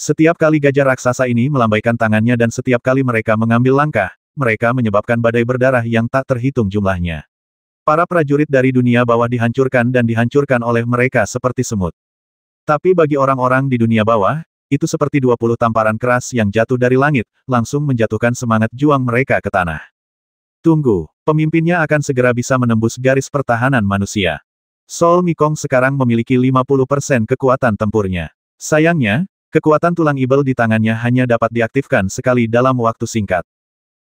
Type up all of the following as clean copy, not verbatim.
Setiap kali gajah raksasa ini melambaikan tangannya dan setiap kali mereka mengambil langkah, mereka menyebabkan badai berdarah yang tak terhitung jumlahnya. Para prajurit dari dunia bawah dihancurkan dan dihancurkan oleh mereka seperti semut. Tapi bagi orang-orang di dunia bawah, itu seperti 20 tamparan keras yang jatuh dari langit, langsung menjatuhkan semangat juang mereka ke tanah. Tunggu, pemimpinnya akan segera bisa menembus garis pertahanan manusia. Sol Mikong sekarang memiliki 50% kekuatan tempurnya. Sayangnya, kekuatan tulang ibel di tangannya hanya dapat diaktifkan sekali dalam waktu singkat.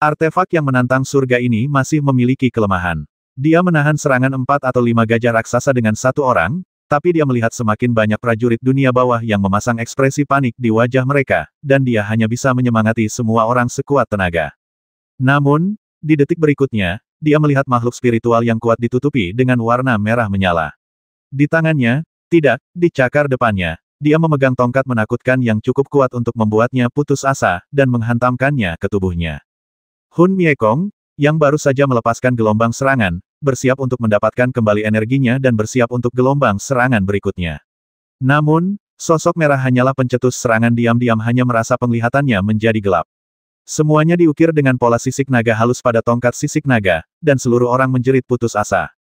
Artefak yang menantang surga ini masih memiliki kelemahan. Dia menahan serangan 4 atau 5 gajah raksasa dengan satu orang, tapi dia melihat semakin banyak prajurit dunia bawah yang memasang ekspresi panik di wajah mereka, dan dia hanya bisa menyemangati semua orang sekuat tenaga. Namun, di detik berikutnya, dia melihat makhluk spiritual yang kuat ditutupi dengan warna merah menyala. Di tangannya, tidak, di cakar depannya, dia memegang tongkat menakutkan yang cukup kuat untuk membuatnya putus asa, dan menghantamkannya ke tubuhnya. Hun Miekong, yang baru saja melepaskan gelombang serangan, bersiap untuk mendapatkan kembali energinya dan bersiap untuk gelombang serangan berikutnya. Namun, sosok merah hanyalah pencetus serangan diam-diam hanya merasa penglihatannya menjadi gelap. Semuanya diukir dengan pola sisik naga halus pada tongkat sisik naga, dan seluruh orang menjerit putus asa.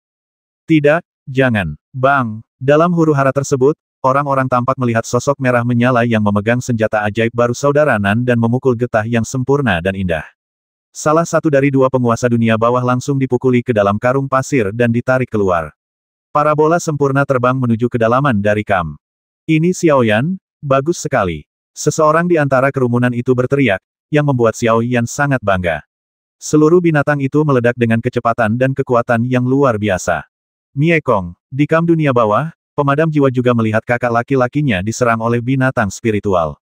Tidak, jangan, bang. Dalam huru-hara tersebut, orang-orang tampak melihat sosok merah menyala yang memegang senjata ajaib baru saudara Nan dan memukul getah yang sempurna dan indah. Salah satu dari dua penguasa dunia bawah langsung dipukuli ke dalam karung pasir dan ditarik keluar. Parabola sempurna terbang menuju kedalaman dari kam. Ini Xiaoyan, bagus sekali. Seseorang di antara kerumunan itu berteriak, yang membuat Xiaoyan sangat bangga. Seluruh binatang itu meledak dengan kecepatan dan kekuatan yang luar biasa. Miekong, di kam dunia bawah, pemadam jiwa juga melihat kakak laki-lakinya diserang oleh binatang spiritual.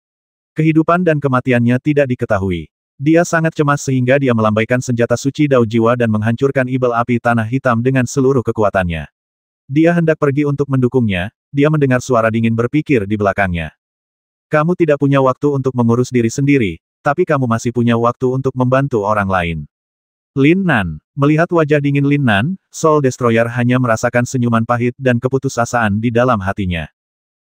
Kehidupan dan kematiannya tidak diketahui. Dia sangat cemas sehingga dia melambaikan senjata suci Dao Jiwa dan menghancurkan ibel api tanah hitam dengan seluruh kekuatannya. Dia hendak pergi untuk mendukungnya, dia mendengar suara dingin berpikir di belakangnya. Kamu tidak punya waktu untuk mengurus diri sendiri, tapi kamu masih punya waktu untuk membantu orang lain. Lin Nan, melihat wajah dingin Lin Nan, Soul Destroyer hanya merasakan senyuman pahit dan keputusasaan di dalam hatinya.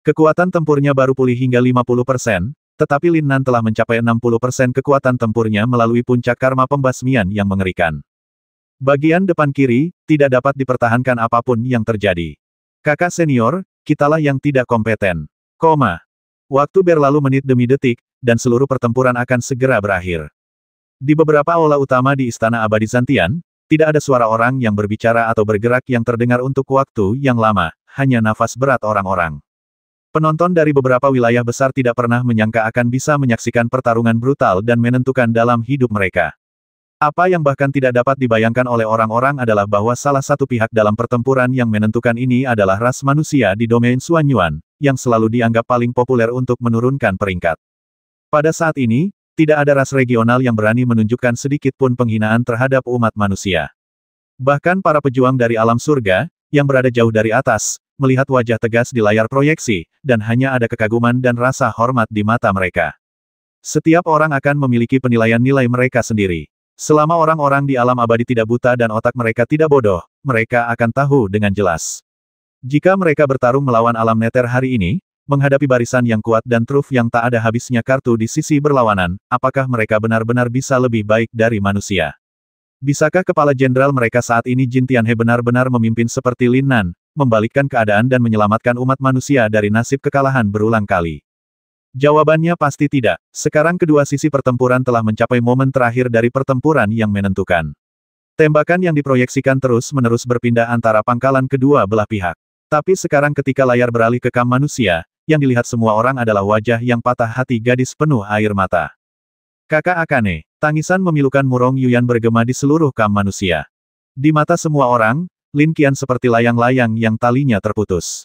Kekuatan tempurnya baru pulih hingga 50%, tetapi Lin Nan telah mencapai 60% kekuatan tempurnya melalui puncak karma pembasmian yang mengerikan. Bagian depan kiri, tidak dapat dipertahankan apapun yang terjadi. Kakak senior, kitalah yang tidak kompeten. Waktu berlalu menit demi detik, dan seluruh pertempuran akan segera berakhir. Di beberapa aula utama di Istana Abadi Zantian, tidak ada suara orang yang berbicara atau bergerak yang terdengar untuk waktu yang lama, hanya nafas berat orang-orang. Penonton dari beberapa wilayah besar tidak pernah menyangka akan bisa menyaksikan pertarungan brutal dan menentukan dalam hidup mereka. Apa yang bahkan tidak dapat dibayangkan oleh orang-orang adalah bahwa salah satu pihak dalam pertempuran yang menentukan ini adalah ras manusia di domain Xuanyuan, yang selalu dianggap paling populer untuk menurunkan peringkat. Pada saat ini, tidak ada ras regional yang berani menunjukkan sedikit pun penghinaan terhadap umat manusia. Bahkan para pejuang dari alam surga, yang berada jauh dari atas, melihat wajah tegas di layar proyeksi, dan hanya ada kekaguman dan rasa hormat di mata mereka. Setiap orang akan memiliki penilaian nilai mereka sendiri. Selama orang-orang di alam abadi tidak buta dan otak mereka tidak bodoh, mereka akan tahu dengan jelas. Jika mereka bertarung melawan alam neter hari ini, menghadapi barisan yang kuat dan truf yang tak ada habisnya kartu di sisi berlawanan, apakah mereka benar-benar bisa lebih baik dari manusia? Bisakah kepala jenderal mereka saat ini Jin Tianhe benar-benar memimpin seperti Lin Nan, membalikkan keadaan dan menyelamatkan umat manusia dari nasib kekalahan berulang kali? Jawabannya pasti tidak. Sekarang kedua sisi pertempuran telah mencapai momen terakhir dari pertempuran yang menentukan. Tembakan yang diproyeksikan terus-menerus berpindah antara pangkalan kedua belah pihak. Tapi sekarang ketika layar beralih ke kam manusia, yang dilihat semua orang adalah wajah yang patah hati gadis penuh air mata. Kakak Akane, tangisan memilukan Murong Yuyan bergema di seluruh kam manusia. Di mata semua orang, Lin Qian seperti layang-layang yang talinya terputus.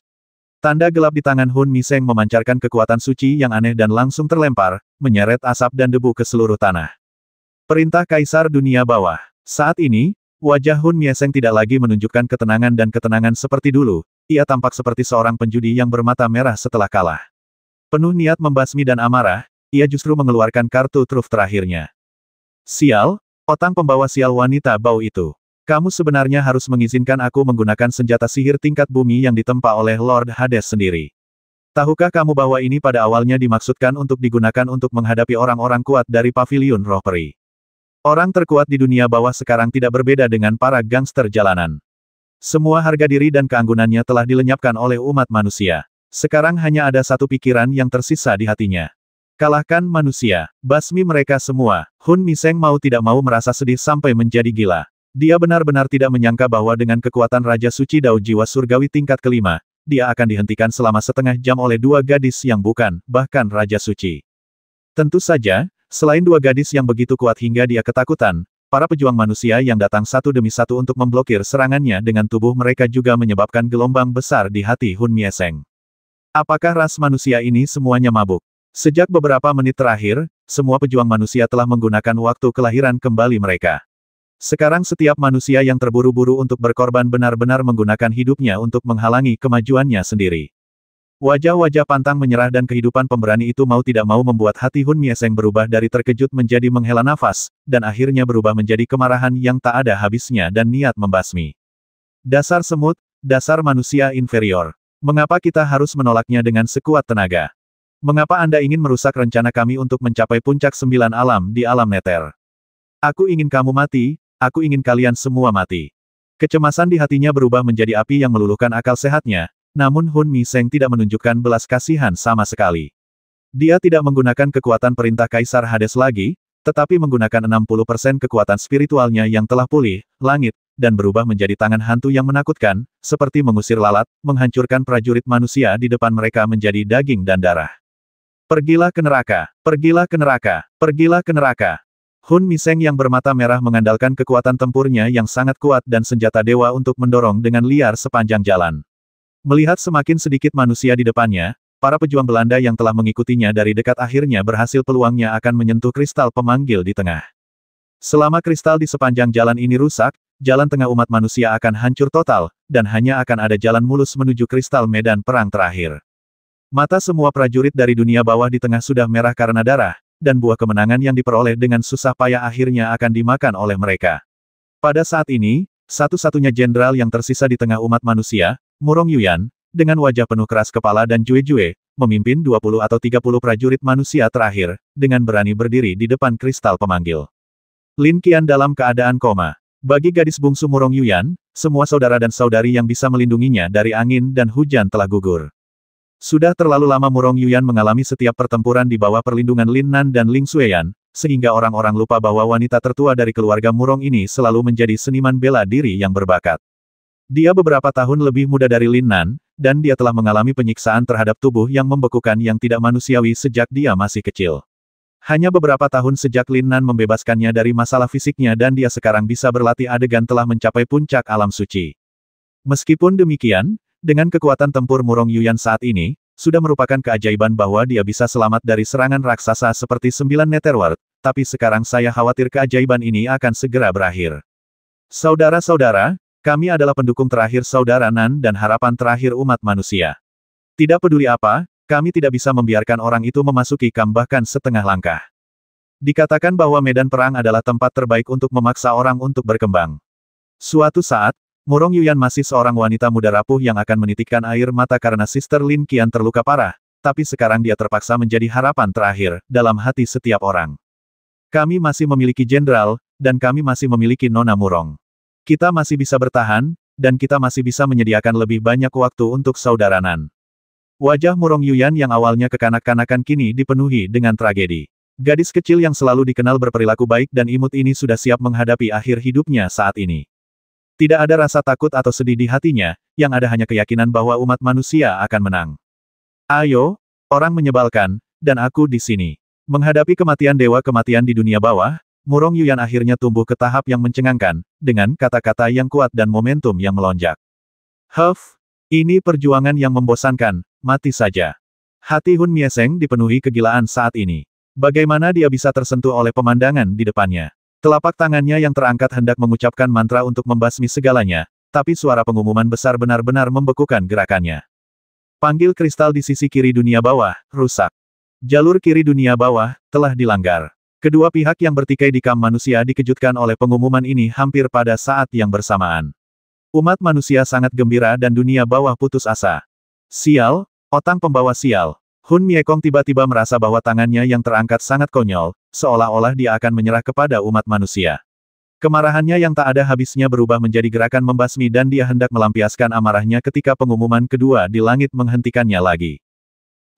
Tanda gelap di tangan Hun Miseng memancarkan kekuatan suci yang aneh dan langsung terlempar, menyeret asap dan debu ke seluruh tanah. Perintah Kaisar Dunia Bawah. Saat ini, wajah Hun Miseng tidak lagi menunjukkan ketenangan dan ketenangan seperti dulu. Ia tampak seperti seorang penjudi yang bermata merah setelah kalah. Penuh niat membasmi dan amarah, ia justru mengeluarkan kartu truf terakhirnya. Sial, otang pembawa sial wanita bau itu. Kamu sebenarnya harus mengizinkan aku menggunakan senjata sihir tingkat bumi yang ditempa oleh Lord Hades sendiri. Tahukah kamu bahwa ini pada awalnya dimaksudkan untuk digunakan untuk menghadapi orang-orang kuat dari Paviliun Roh Peri? Orang terkuat di dunia bawah sekarang tidak berbeda dengan para gangster jalanan. Semua harga diri dan keanggunannya telah dilenyapkan oleh umat manusia. Sekarang hanya ada satu pikiran yang tersisa di hatinya. Kalahkan manusia, basmi mereka semua. Hun Miseng mau tidak mau merasa sedih sampai menjadi gila. Dia benar-benar tidak menyangka bahwa dengan kekuatan Raja Suci Dao Jiwa Surgawi tingkat kelima, dia akan dihentikan selama setengah jam oleh dua gadis yang bukan, bahkan Raja Suci. Tentu saja, selain dua gadis yang begitu kuat hingga dia ketakutan, para pejuang manusia yang datang satu demi satu untuk memblokir serangannya dengan tubuh mereka juga menyebabkan gelombang besar di hati Hun Mieseng. Apakah ras manusia ini semuanya mabuk? Sejak beberapa menit terakhir, semua pejuang manusia telah menggunakan waktu kelahiran kembali mereka. Sekarang setiap manusia yang terburu-buru untuk berkorban benar-benar menggunakan hidupnya untuk menghalangi kemajuannya sendiri. Wajah-wajah pantang menyerah dan kehidupan pemberani itu mau tidak mau membuat hati Hun Mieseng berubah dari terkejut menjadi menghela nafas, dan akhirnya berubah menjadi kemarahan yang tak ada habisnya dan niat membasmi. Dasar semut, dasar manusia inferior. Mengapa kita harus menolaknya dengan sekuat tenaga? Mengapa Anda ingin merusak rencana kami untuk mencapai puncak 9 alam di alam neter? Aku ingin kamu mati. Aku ingin kalian semua mati. Kecemasan di hatinya berubah menjadi api yang meluluhkan akal sehatnya, namun Hun Miseng tidak menunjukkan belas kasihan sama sekali. Dia tidak menggunakan kekuatan perintah Kaisar Hades lagi, tetapi menggunakan 60% kekuatan spiritualnya yang telah pulih, langit, dan berubah menjadi tangan hantu yang menakutkan, seperti mengusir lalat, menghancurkan prajurit manusia di depan mereka menjadi daging dan darah. Pergilah ke neraka, pergilah ke neraka, pergilah ke neraka. Hun Miseng yang bermata merah mengandalkan kekuatan tempurnya yang sangat kuat dan senjata dewa untuk mendorong dengan liar sepanjang jalan. Melihat semakin sedikit manusia di depannya, para pejuang Belanda yang telah mengikutinya dari dekat akhirnya berhasil peluangnya akan menyentuh kristal pemanggil di tengah. Selama kristal di sepanjang jalan ini rusak, jalan tengah umat manusia akan hancur total, dan hanya akan ada jalan mulus menuju kristal medan perang terakhir. Mata semua prajurit dari dunia bawah di tengah sudah merah karena darah, dan buah kemenangan yang diperoleh dengan susah payah akhirnya akan dimakan oleh mereka. Pada saat ini, satu-satunya jenderal yang tersisa di tengah umat manusia, Murong Yuyan, dengan wajah penuh keras kepala dan jue-jue, memimpin 20 atau 30 prajurit manusia terakhir, dengan berani berdiri di depan kristal pemanggil. Lin Qian dalam keadaan koma. Bagi gadis bungsu Murong Yuyan, semua saudara dan saudari yang bisa melindunginya dari angin dan hujan telah gugur. Sudah terlalu lama Murong Yuyan mengalami setiap pertempuran di bawah perlindungan Lin Nan dan Ling Xueyan, sehingga orang-orang lupa bahwa wanita tertua dari keluarga Murong ini selalu menjadi seniman bela diri yang berbakat. Dia beberapa tahun lebih muda dari Lin Nan, dan dia telah mengalami penyiksaan terhadap tubuh yang membekukan yang tidak manusiawi sejak dia masih kecil. Hanya beberapa tahun sejak Lin Nan membebaskannya dari masalah fisiknya dan dia sekarang bisa berlatih adegan telah mencapai puncak alam suci. Meskipun demikian, dengan kekuatan tempur Murong Yuyan saat ini, sudah merupakan keajaiban bahwa dia bisa selamat dari serangan raksasa seperti 9 Netherworld, tapi sekarang saya khawatir keajaiban ini akan segera berakhir. Saudara-saudara, kami adalah pendukung terakhir Saudara Nan dan harapan terakhir umat manusia. Tidak peduli apa, kami tidak bisa membiarkan orang itu memasuki kamp bahkan setengah langkah. Dikatakan bahwa medan perang adalah tempat terbaik untuk memaksa orang untuk berkembang. Suatu saat, Murong Yuyan masih seorang wanita muda rapuh yang akan menitikkan air mata karena Sister Lin Qian terluka parah, tapi sekarang dia terpaksa menjadi harapan terakhir, dalam hati setiap orang. Kami masih memiliki jenderal, dan kami masih memiliki Nona Murong. Kita masih bisa bertahan, dan kita masih bisa menyediakan lebih banyak waktu untuk Saudara Nan. Wajah Murong Yuyan yang awalnya kekanak-kanakan kini dipenuhi dengan tragedi. Gadis kecil yang selalu dikenal berperilaku baik dan imut ini sudah siap menghadapi akhir hidupnya saat ini. Tidak ada rasa takut atau sedih di hatinya, yang ada hanya keyakinan bahwa umat manusia akan menang. Ayo, orang menyebalkan, dan aku di sini. Menghadapi kematian dewa kematian di dunia bawah, Murong Yuyan akhirnya tumbuh ke tahap yang mencengangkan, dengan kata-kata yang kuat dan momentum yang melonjak. Ini perjuangan yang membosankan, mati saja. Hati Hun Mieseng dipenuhi kegilaan saat ini. Bagaimana dia bisa tersentuh oleh pemandangan di depannya? Telapak tangannya yang terangkat hendak mengucapkan mantra untuk membasmi segalanya, tapi suara pengumuman besar benar-benar membekukan gerakannya. Panggil kristal di sisi kiri dunia bawah, rusak. Jalur kiri dunia bawah, telah dilanggar. Kedua pihak yang bertikai di kamp manusia dikejutkan oleh pengumuman ini hampir pada saat yang bersamaan. Umat manusia sangat gembira dan dunia bawah putus asa. Sial, Otang pembawa sial. Hun Miekong tiba-tiba merasa bahwa tangannya yang terangkat sangat konyol, seolah-olah dia akan menyerah kepada umat manusia. Kemarahannya yang tak ada habisnya berubah menjadi gerakan membasmi dan dia hendak melampiaskan amarahnya ketika pengumuman kedua di langit menghentikannya lagi.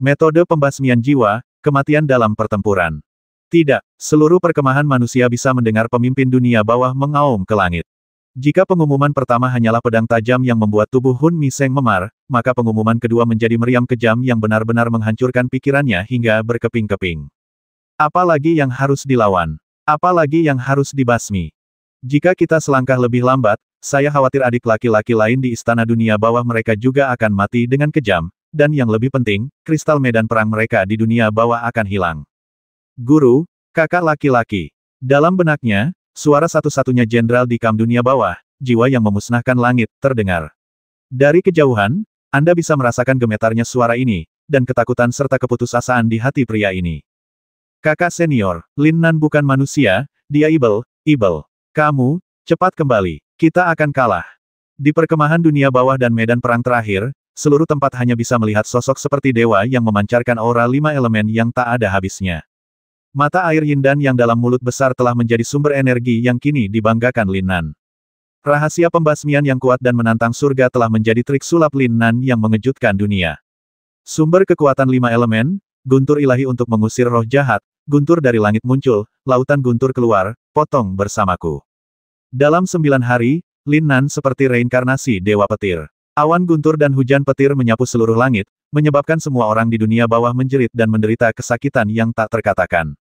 Metode pembasmian jiwa, kematian dalam pertempuran. Tidak, seluruh perkemahan manusia bisa mendengar pemimpin dunia bawah mengaum ke langit. Jika pengumuman pertama hanyalah pedang tajam yang membuat tubuh Hun Miseng memar, maka pengumuman kedua menjadi meriam kejam yang benar-benar menghancurkan pikirannya hingga berkeping-keping. Apalagi yang harus dilawan? Apalagi yang harus dibasmi? Jika kita selangkah lebih lambat, saya khawatir adik laki-laki lain di istana dunia bawah mereka juga akan mati dengan kejam, dan yang lebih penting, kristal medan perang mereka di dunia bawah akan hilang. Guru, kakak laki-laki. Dalam benaknya, suara satu-satunya jenderal di kam dunia bawah, jiwa yang memusnahkan langit, terdengar. Dari kejauhan, Anda bisa merasakan gemetarnya suara ini, dan ketakutan serta keputusasaan di hati pria ini. Kakak senior, Lin Nan bukan manusia, dia ibel. Kamu, cepat kembali. Kita akan kalah. Di perkemahan dunia bawah dan medan perang terakhir, seluruh tempat hanya bisa melihat sosok seperti dewa yang memancarkan aura 5 elemen yang tak ada habisnya. Mata air Yindan yang dalam mulut besar telah menjadi sumber energi yang kini dibanggakan Lin Nan. Rahasia pembasmian yang kuat dan menantang surga telah menjadi trik sulap Lin Nan yang mengejutkan dunia. Sumber kekuatan 5 elemen, guntur ilahi untuk mengusir roh jahat, guntur dari langit muncul, lautan guntur keluar, potong bersamaku. Dalam 9 hari, Lin Nan seperti reinkarnasi dewa petir. Awan guntur dan hujan petir menyapu seluruh langit, menyebabkan semua orang di dunia bawah menjerit dan menderita kesakitan yang tak terkatakan.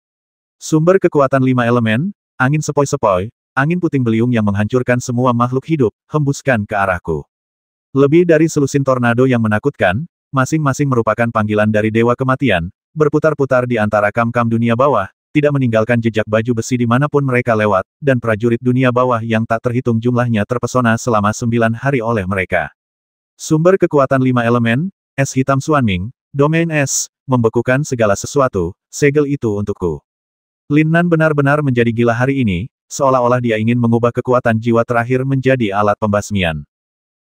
Sumber kekuatan 5 elemen, angin sepoi-sepoi, angin puting beliung yang menghancurkan semua makhluk hidup, hembuskan ke arahku. Lebih dari selusin tornado yang menakutkan, masing-masing merupakan panggilan dari dewa kematian, berputar-putar di antara kam-kam dunia bawah, tidak meninggalkan jejak baju besi dimanapun mereka lewat, dan prajurit dunia bawah yang tak terhitung jumlahnya terpesona selama 9 hari oleh mereka. Sumber kekuatan 5 elemen, es hitam Xuanming, domain es, membekukan segala sesuatu, segel itu untukku. Lin Nan benar-benar menjadi gila hari ini, seolah-olah dia ingin mengubah kekuatan jiwa terakhir menjadi alat pembasmian.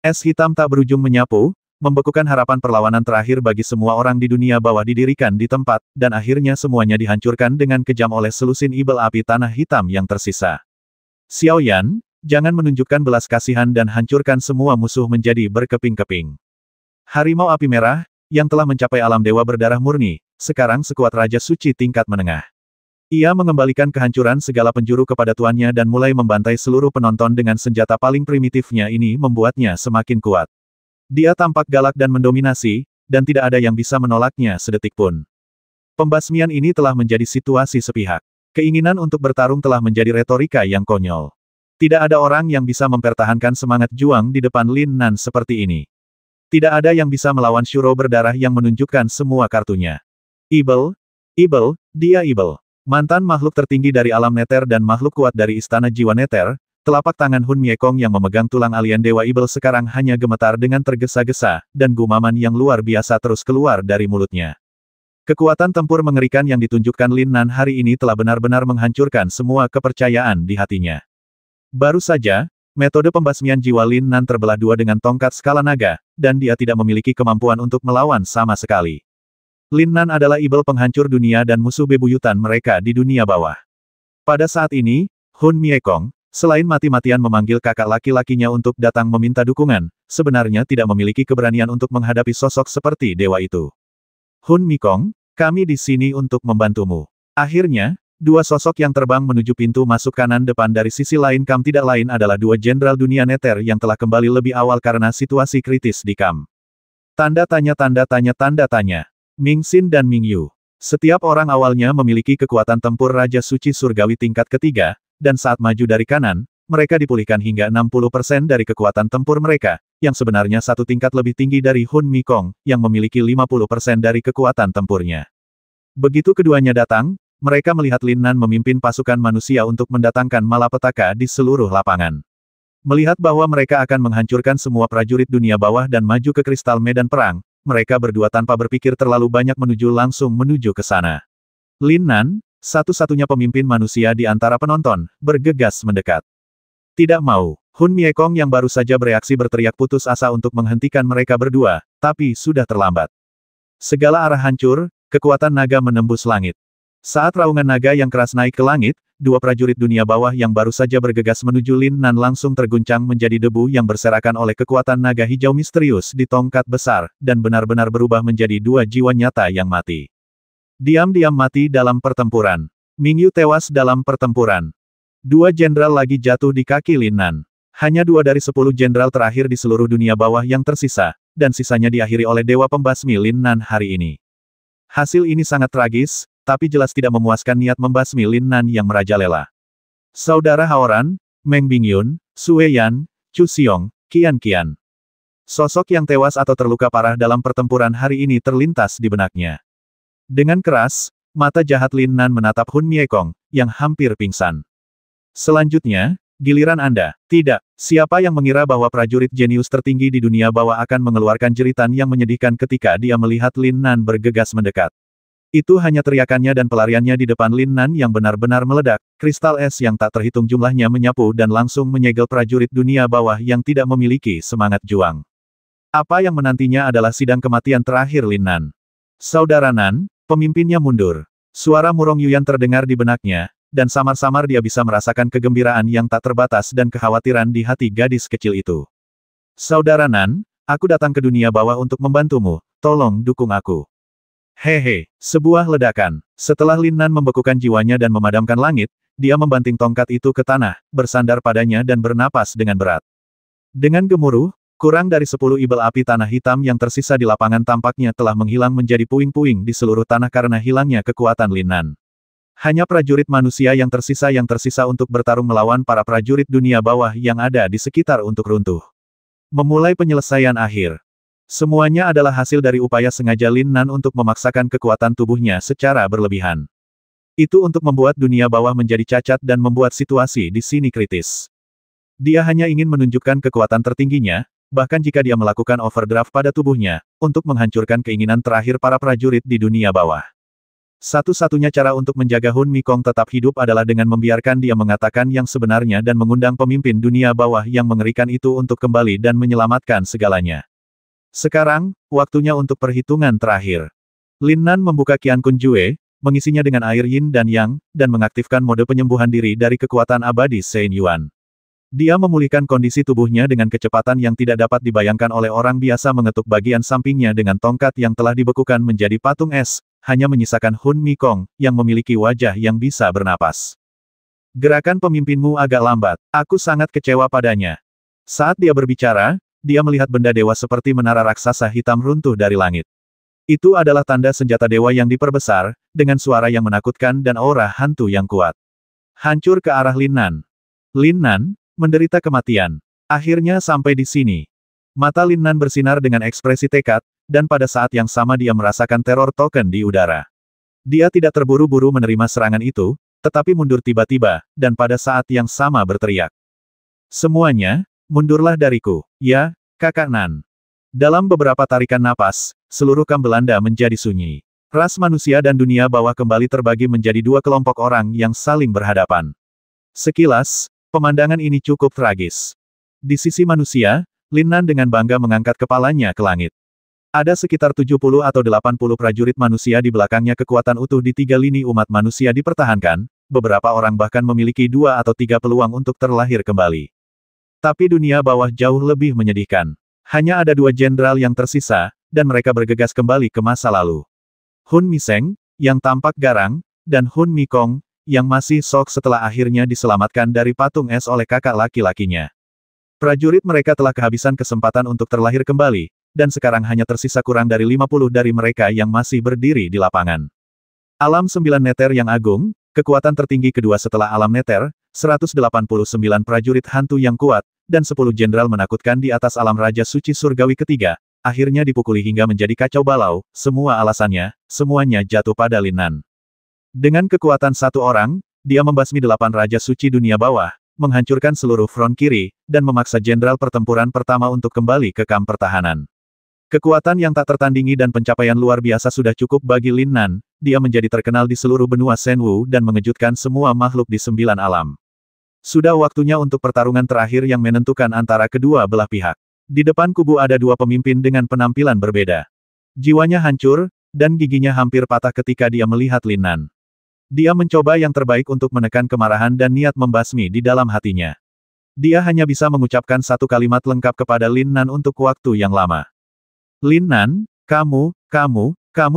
Es hitam tak berujung menyapu, membekukan harapan perlawanan terakhir bagi semua orang di dunia bawah didirikan di tempat, dan akhirnya semuanya dihancurkan dengan kejam oleh selusin ibel api tanah hitam yang tersisa. Xiao Yan, jangan menunjukkan belas kasihan dan hancurkan semua musuh menjadi berkeping-keping. Harimau api merah, yang telah mencapai alam dewa berdarah murni, sekarang sekuat Raja Suci tingkat menengah. Ia mengembalikan kehancuran segala penjuru kepada tuannya dan mulai membantai seluruh penonton dengan senjata paling primitifnya ini membuatnya semakin kuat. Dia tampak galak dan mendominasi, dan tidak ada yang bisa menolaknya sedetik pun. Pembasmian ini telah menjadi situasi sepihak. Keinginan untuk bertarung telah menjadi retorika yang konyol. Tidak ada orang yang bisa mempertahankan semangat juang di depan Lin Nan seperti ini. Tidak ada yang bisa melawan Shuro berdarah yang menunjukkan semua kartunya. Ibel, dia ibel. Mantan makhluk tertinggi dari alam neter dan makhluk kuat dari istana jiwa neter, telapak tangan Hun Miekong yang memegang tulang alien Dewa Ibel sekarang hanya gemetar dengan tergesa-gesa, dan gumaman yang luar biasa terus keluar dari mulutnya. Kekuatan tempur mengerikan yang ditunjukkan Lin Nan hari ini telah benar-benar menghancurkan semua kepercayaan di hatinya. Baru saja, metode pembasmian jiwa Lin Nan terbelah dua dengan tongkat skala naga, dan dia tidak memiliki kemampuan untuk melawan sama sekali. Lin Nan adalah ibel penghancur dunia dan musuh bebuyutan mereka di dunia bawah. Pada saat ini, Hun Miekong, selain mati-matian memanggil kakak laki-lakinya untuk datang meminta dukungan, sebenarnya tidak memiliki keberanian untuk menghadapi sosok seperti dewa itu. Hun Miekong, kami di sini untuk membantumu. Akhirnya, dua sosok yang terbang menuju pintu masuk kanan depan dari sisi lain kam tidak lain adalah dua jenderal dunia neter yang telah kembali lebih awal karena situasi kritis di kam. Tanda tanya. Ming Xin dan Ming Yu. Setiap orang awalnya memiliki kekuatan tempur Raja Suci Surgawi tingkat ketiga, dan saat maju dari kanan, mereka dipulihkan hingga 60% dari kekuatan tempur mereka, yang sebenarnya satu tingkat lebih tinggi dari Hun Miekong, yang memiliki 50% dari kekuatan tempurnya. Begitu keduanya datang, mereka melihat Lin Nan memimpin pasukan manusia untuk mendatangkan malapetaka di seluruh lapangan. Melihat bahwa mereka akan menghancurkan semua prajurit dunia bawah dan maju ke kristal medan perang, mereka berdua tanpa berpikir terlalu banyak langsung menuju ke sana. Lin Nan, satu-satunya pemimpin manusia di antara penonton, bergegas mendekat. Tidak mau, Hun Miekong yang baru saja bereaksi berteriak putus asa untuk menghentikan mereka berdua, tapi sudah terlambat. Segala arah hancur, kekuatan naga menembus langit. Saat raungan naga yang keras naik ke langit, dua prajurit dunia bawah yang baru saja bergegas menuju Lin Nan langsung terguncang menjadi debu yang berserakan oleh kekuatan naga hijau misterius di tongkat besar, dan benar-benar berubah menjadi dua jiwa nyata yang mati. Diam-diam mati dalam pertempuran. Mingyu tewas dalam pertempuran. Dua jenderal lagi jatuh di kaki Lin Nan. Hanya 2 dari 10 jenderal terakhir di seluruh dunia bawah yang tersisa, dan sisanya diakhiri oleh Dewa Pembasmi Lin Nan hari ini. Hasil ini sangat tragis, tapi jelas tidak memuaskan niat membasmi Lin Nan yang merajalela. Saudara Haoran, Meng Bingyun, Sue Yan, Chu Xiong, Qian Qian. Sosok yang tewas atau terluka parah dalam pertempuran hari ini terlintas di benaknya. Dengan keras, mata jahat Lin Nan menatap Hun Miekong, yang hampir pingsan. Selanjutnya, giliran Anda. Tidak, siapa yang mengira bahwa prajurit jenius tertinggi di dunia bawah akan mengeluarkan jeritan yang menyedihkan ketika dia melihat Lin Nan bergegas mendekat. Itu hanya teriakannya dan pelariannya di depan Lin Nan yang benar-benar meledak, kristal es yang tak terhitung jumlahnya menyapu dan langsung menyegel prajurit dunia bawah yang tidak memiliki semangat juang. Apa yang menantinya adalah sidang kematian terakhir Lin Nan. Saudara Nan, pemimpinnya mundur. Suara Murong Yuyan terdengar di benaknya, dan samar-samar dia bisa merasakan kegembiraan yang tak terbatas dan kekhawatiran di hati gadis kecil itu. Saudara Nan, aku datang ke dunia bawah untuk membantumu, tolong dukung aku. Hehe, sebuah ledakan. Setelah Lin Nan membekukan jiwanya dan memadamkan langit, dia membanting tongkat itu ke tanah, bersandar padanya dan bernapas dengan berat. Dengan gemuruh, kurang dari 10 ibel api tanah hitam yang tersisa di lapangan tampaknya telah menghilang menjadi puing-puing di seluruh tanah karena hilangnya kekuatan Lin Nan. Hanya prajurit manusia yang tersisa untuk bertarung melawan para prajurit dunia bawah yang ada di sekitar untuk runtuh. Memulai penyelesaian akhir. Semuanya adalah hasil dari upaya sengaja Lin Nan untuk memaksakan kekuatan tubuhnya secara berlebihan. Itu untuk membuat dunia bawah menjadi cacat dan membuat situasi di sini kritis. Dia hanya ingin menunjukkan kekuatan tertingginya, bahkan jika dia melakukan overdraft pada tubuhnya, untuk menghancurkan keinginan terakhir para prajurit di dunia bawah. Satu-satunya cara untuk menjaga Hun Mikong tetap hidup adalah dengan membiarkan dia mengatakan yang sebenarnya dan mengundang pemimpin dunia bawah yang mengerikan itu untuk kembali dan menyelamatkan segalanya. Sekarang, waktunya untuk perhitungan terakhir. Lin Nan membuka Qian Kun Jue, mengisinya dengan air yin dan yang, dan mengaktifkan mode penyembuhan diri dari kekuatan abadi Sein Yuan. Dia memulihkan kondisi tubuhnya dengan kecepatan yang tidak dapat dibayangkan oleh orang biasa, mengetuk bagian sampingnya dengan tongkat yang telah dibekukan menjadi patung es, hanya menyisakan Hun Mikong, yang memiliki wajah yang bisa bernapas. Gerakan pemimpinmu agak lambat, aku sangat kecewa padanya. Saat dia berbicara, dia melihat benda dewa seperti menara raksasa hitam runtuh dari langit. Itu adalah tanda senjata dewa yang diperbesar, dengan suara yang menakutkan dan aura hantu yang kuat. Hancur ke arah Lin Nan. Lin Nan, menderita kematian. Akhirnya sampai di sini. Mata Lin Nan bersinar dengan ekspresi tekad, dan pada saat yang sama dia merasakan teror token di udara. Dia tidak terburu-buru menerima serangan itu, tetapi mundur tiba-tiba, dan pada saat yang sama berteriak. Semuanya, mundurlah dariku, ya, kakak Nan. Dalam beberapa tarikan napas, seluruh kamp Belanda menjadi sunyi. Ras manusia dan dunia bawah kembali terbagi menjadi dua kelompok orang yang saling berhadapan. Sekilas, pemandangan ini cukup tragis. Di sisi manusia, Lin Nan dengan bangga mengangkat kepalanya ke langit. Ada sekitar 70 atau 80 prajurit manusia di belakangnya. Kekuatan utuh di 3 lini umat manusia dipertahankan, beberapa orang bahkan memiliki 2 atau 3 peluang untuk terlahir kembali. Tapi dunia bawah jauh lebih menyedihkan. Hanya ada 2 jenderal yang tersisa, dan mereka bergegas kembali ke masa lalu. Hun Miseng, yang tampak garang, dan Hun Mikong, yang masih shock setelah akhirnya diselamatkan dari patung es oleh kakak laki-lakinya. Prajurit mereka telah kehabisan kesempatan untuk terlahir kembali, dan sekarang hanya tersisa kurang dari 50 dari mereka yang masih berdiri di lapangan. Alam 9 Neter yang agung, kekuatan tertinggi kedua setelah alam Neter, 189 prajurit hantu yang kuat, dan 10 jenderal menakutkan di atas alam Raja Suci Surgawi ketiga, akhirnya dipukuli hingga menjadi kacau balau, semua alasannya, semuanya jatuh pada Lin Nan. Dengan kekuatan satu orang, dia membasmi 8 Raja Suci dunia bawah, menghancurkan seluruh front kiri, dan memaksa jenderal pertempuran pertama untuk kembali ke kamp pertahanan. Kekuatan yang tak tertandingi dan pencapaian luar biasa sudah cukup bagi Lin Nan, dia menjadi terkenal di seluruh benua Shenwu dan mengejutkan semua makhluk di 9 alam. Sudah waktunya untuk pertarungan terakhir yang menentukan antara kedua belah pihak. Di depan kubu ada 2 pemimpin dengan penampilan berbeda. Jiwanya hancur, dan giginya hampir patah ketika dia melihat Lin Nan. Dia mencoba yang terbaik untuk menekan kemarahan dan niat membasmi di dalam hatinya. Dia hanya bisa mengucapkan satu kalimat lengkap kepada Lin Nan untuk waktu yang lama. Lin Nan, kamu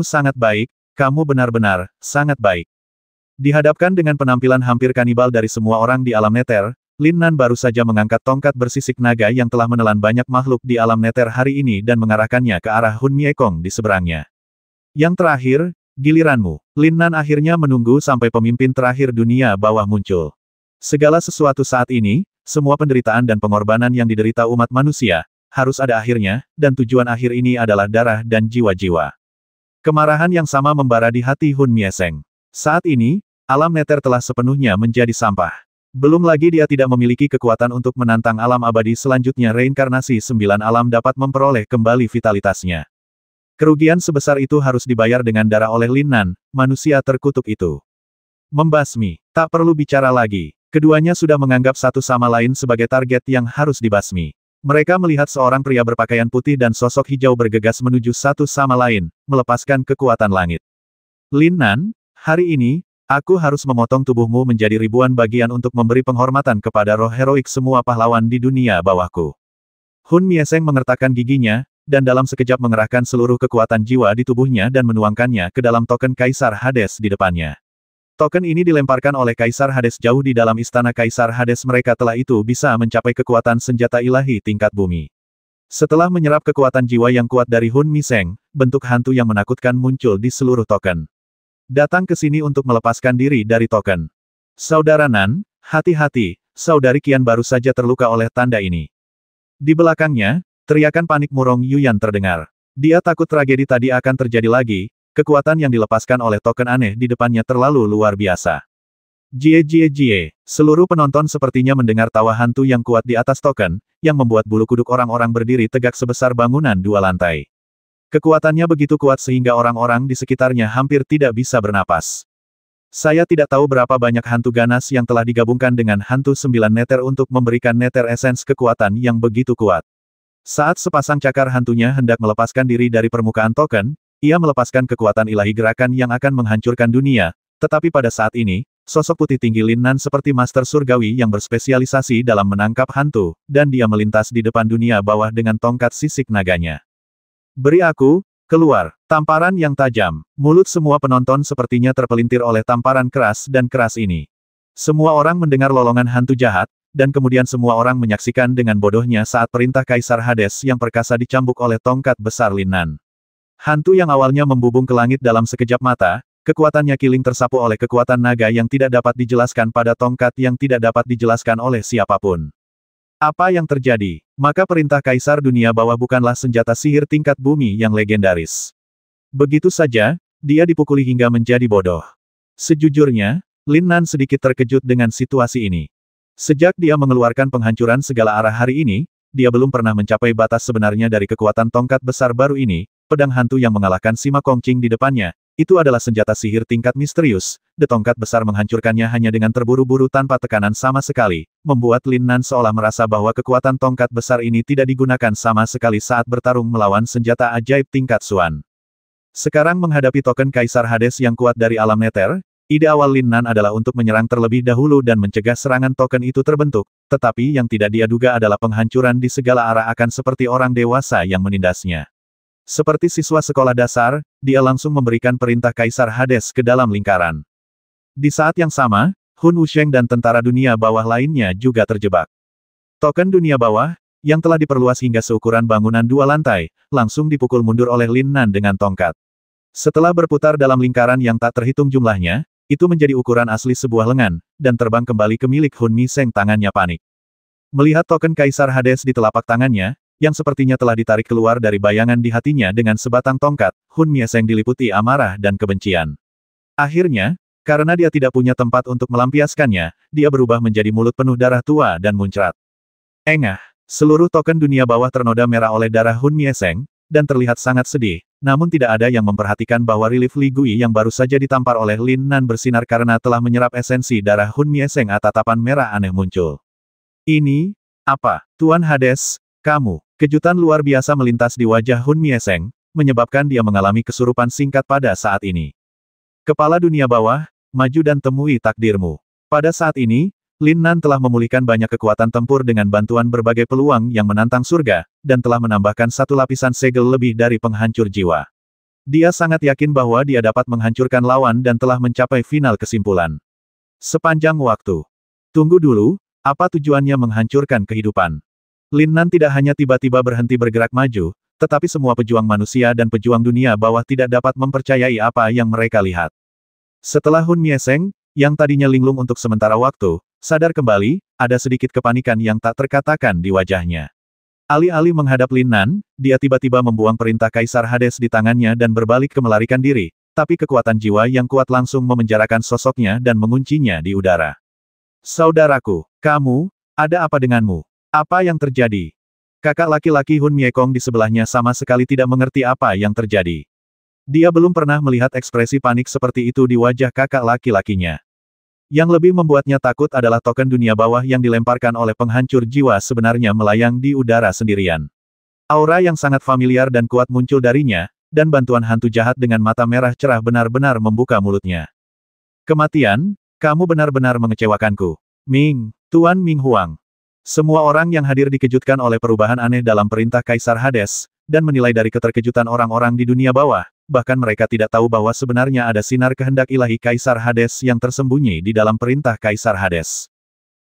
sangat baik, kamu benar-benar, sangat baik. Dihadapkan dengan penampilan hampir kanibal dari semua orang di alam neter, Lin Nan baru saja mengangkat tongkat bersisik naga yang telah menelan banyak makhluk di alam neter hari ini dan mengarahkannya ke arah Hun Miekong di seberangnya. Yang terakhir, giliranmu. Lin Nan akhirnya menunggu sampai pemimpin terakhir dunia bawah muncul. Segala sesuatu saat ini, semua penderitaan dan pengorbanan yang diderita umat manusia, harus ada akhirnya, dan tujuan akhir ini adalah darah dan jiwa-jiwa. Kemarahan yang sama membara di hati Hun Mieseng. Saat ini, alam neter telah sepenuhnya menjadi sampah. Belum lagi dia tidak memiliki kekuatan untuk menantang alam abadi selanjutnya. Reinkarnasi 9 alam dapat memperoleh kembali vitalitasnya. Kerugian sebesar itu harus dibayar dengan darah oleh Lin Nan, manusia terkutuk itu. Membasmi. Tak perlu bicara lagi. Keduanya sudah menganggap satu sama lain sebagai target yang harus dibasmi. Mereka melihat seorang pria berpakaian putih dan sosok hijau bergegas menuju satu sama lain, melepaskan kekuatan langit. Lin Nan, hari ini, aku harus memotong tubuhmu menjadi ribuan bagian untuk memberi penghormatan kepada roh heroik semua pahlawan di dunia bawahku. Hun Mieseng mengertakkan giginya, dan dalam sekejap mengerahkan seluruh kekuatan jiwa di tubuhnya dan menuangkannya ke dalam token Kaisar Hades di depannya. Token ini dilemparkan oleh Kaisar Hades jauh di dalam istana Kaisar Hades. Mereka telah itu bisa mencapai kekuatan senjata ilahi tingkat bumi. Setelah menyerap kekuatan jiwa yang kuat dari Hun Mieseng, bentuk hantu yang menakutkan muncul di seluruh token. Datang ke sini untuk melepaskan diri dari token. Saudara Nan, hati-hati, saudari Qian baru saja terluka oleh tanda ini. Di belakangnya, teriakan panik murong Yuyan terdengar. Dia takut tragedi tadi akan terjadi lagi, kekuatan yang dilepaskan oleh token aneh di depannya terlalu luar biasa. Jie. Seluruh penonton sepertinya mendengar tawa hantu yang kuat di atas token, yang membuat bulu kuduk orang-orang berdiri tegak sebesar bangunan 2 lantai. Kekuatannya begitu kuat sehingga orang-orang di sekitarnya hampir tidak bisa bernapas. Saya tidak tahu berapa banyak hantu ganas yang telah digabungkan dengan hantu 9 neter untuk memberikan neter essence kekuatan yang begitu kuat. Saat sepasang cakar hantunya hendak melepaskan diri dari permukaan token, ia melepaskan kekuatan ilahi gerakan yang akan menghancurkan dunia, tetapi pada saat ini, sosok putih tinggi Lin Nan seperti master surgawi yang berspesialisasi dalam menangkap hantu, dan dia melintas di depan dunia bawah dengan tongkat sisik naganya. Beri aku, keluar, tamparan yang tajam. Mulut semua penonton sepertinya terpelintir oleh tamparan keras dan keras ini. Semua orang mendengar lolongan hantu jahat, dan kemudian semua orang menyaksikan dengan bodohnya saat perintah Kaisar Hades yang perkasa dicambuk oleh tongkat besar Lin Nan. Hantu yang awalnya membubung ke langit dalam sekejap mata, kekuatannya kiling tersapu oleh kekuatan naga yang tidak dapat dijelaskan pada tongkat yang tidak dapat dijelaskan oleh siapapun. Apa yang terjadi? Maka perintah Kaisar Dunia Bawah bukanlah senjata sihir tingkat bumi yang legendaris. Begitu saja, dia dipukuli hingga menjadi bodoh. Sejujurnya, Lin Nan sedikit terkejut dengan situasi ini. Sejak dia mengeluarkan penghancuran segala arah hari ini, dia belum pernah mencapai batas sebenarnya dari kekuatan tongkat besar baru ini. Pedang hantu yang mengalahkan Sima Kongqing di depannya, itu adalah senjata sihir tingkat misterius. Tongkat besar menghancurkannya hanya dengan terburu-buru tanpa tekanan sama sekali, membuat Lin Nan seolah merasa bahwa kekuatan tongkat besar ini tidak digunakan sama sekali saat bertarung melawan senjata ajaib tingkat Xuan. Sekarang menghadapi token Kaisar Hades yang kuat dari alam neter, ide awal Lin Nan adalah untuk menyerang terlebih dahulu dan mencegah serangan token itu terbentuk, tetapi yang tidak dia duga adalah penghancuran di segala arah akan seperti orang dewasa yang menindasnya. Seperti siswa sekolah dasar, dia langsung memberikan perintah Kaisar Hades ke dalam lingkaran. Di saat yang sama, Hun Wusheng dan tentara dunia bawah lainnya juga terjebak. Token dunia bawah, yang telah diperluas hingga seukuran bangunan 2 lantai, langsung dipukul mundur oleh Lin Nan dengan tongkat. Setelah berputar dalam lingkaran yang tak terhitung jumlahnya, itu menjadi ukuran asli sebuah lengan, dan terbang kembali ke milik Hun Mieseng. Tangannya panik. Melihat token Kaisar Hades di telapak tangannya, yang sepertinya telah ditarik keluar dari bayangan di hatinya dengan sebatang tongkat, Hun Mieseng diliputi amarah dan kebencian. Akhirnya, karena dia tidak punya tempat untuk melampiaskannya, dia berubah menjadi mulut penuh darah tua dan muncrat. Engah, seluruh token dunia bawah ternoda merah oleh darah Hun Mieseng, dan terlihat sangat sedih, namun tidak ada yang memperhatikan bahwa relief Li Gui yang baru saja ditampar oleh Lin Nan bersinar karena telah menyerap esensi darah Hun Mieseng. Tatapan merah aneh muncul. Ini, apa, Tuan Hades, kamu? Kejutan luar biasa melintas di wajah Hun Mieseng, menyebabkan dia mengalami kesurupan singkat pada saat ini. Kepala dunia bawah, maju dan temui takdirmu. Pada saat ini, Lin Nan telah memulihkan banyak kekuatan tempur dengan bantuan berbagai peluang yang menantang surga, dan telah menambahkan satu lapisan segel lebih dari penghancur jiwa. Dia sangat yakin bahwa dia dapat menghancurkan lawan dan telah mencapai final kesimpulan. Sepanjang waktu. Tunggu dulu, apa tujuannya menghancurkan kehidupan? Lin Nan tidak hanya tiba-tiba berhenti bergerak maju, tetapi semua pejuang manusia dan pejuang dunia bawah tidak dapat mempercayai apa yang mereka lihat. Setelah Hun Mieseng, yang tadinya linglung untuk sementara waktu, sadar kembali, ada sedikit kepanikan yang tak terkatakan di wajahnya. Alih-alih menghadap Lin Nan, dia tiba-tiba membuang perintah Kaisar Hades di tangannya dan berbalik ke melarikan diri, tapi kekuatan jiwa yang kuat langsung memenjarakan sosoknya dan menguncinya di udara. Saudaraku, kamu, ada apa denganmu? Apa yang terjadi? Kakak laki-laki Hun Miekong di sebelahnya sama sekali tidak mengerti apa yang terjadi. Dia belum pernah melihat ekspresi panik seperti itu di wajah kakak laki-lakinya. Yang lebih membuatnya takut adalah token dunia bawah yang dilemparkan oleh penghancur jiwa sebenarnya melayang di udara sendirian. Aura yang sangat familiar dan kuat muncul darinya, dan bantuan hantu jahat dengan mata merah cerah benar-benar membuka mulutnya. Kematian, kamu benar-benar mengecewakanku. Ming, Tuan Ming Huang. Semua orang yang hadir dikejutkan oleh perubahan aneh dalam perintah Kaisar Hades, dan menilai dari keterkejutan orang-orang di dunia bawah, bahkan mereka tidak tahu bahwa sebenarnya ada sinar kehendak ilahi Kaisar Hades yang tersembunyi di dalam perintah Kaisar Hades.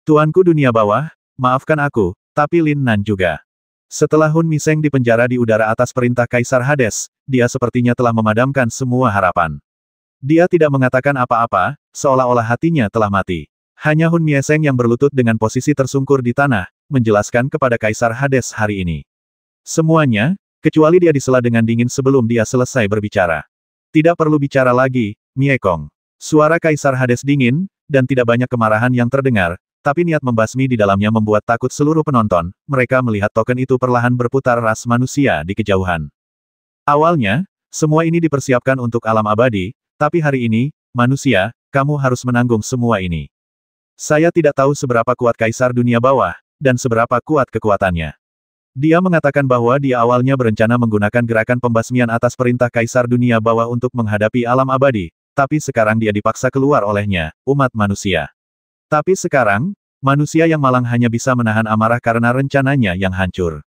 Tuanku dunia bawah, maafkan aku, tapi Lin Nan juga. Setelah Hun Miseng dipenjara di udara atas perintah Kaisar Hades, dia sepertinya telah memadamkan semua harapan. Dia tidak mengatakan apa-apa, seolah-olah hatinya telah mati. Hanya Hun Mieseng yang berlutut dengan posisi tersungkur di tanah, menjelaskan kepada Kaisar Hades hari ini. Semuanya, kecuali dia disela dengan dingin sebelum dia selesai berbicara. Tidak perlu bicara lagi, Miekong. Suara Kaisar Hades dingin, dan tidak banyak kemarahan yang terdengar, tapi niat membasmi di dalamnya membuat takut seluruh penonton. Mereka melihat token itu perlahan berputar ras manusia di kejauhan. Awalnya, semua ini dipersiapkan untuk alam abadi, tapi hari ini, manusia, kamu harus menanggung semua ini. Saya tidak tahu seberapa kuat Kaisar Dunia Bawah, dan seberapa kuat kekuatannya. Dia mengatakan bahwa dia awalnya berencana menggunakan gerakan pembasmian atas perintah Kaisar Dunia Bawah untuk menghadapi alam abadi, tapi sekarang dia dipaksa keluar olehnya, umat manusia. Tapi sekarang, manusia yang malang hanya bisa menahan amarah karena rencananya yang hancur.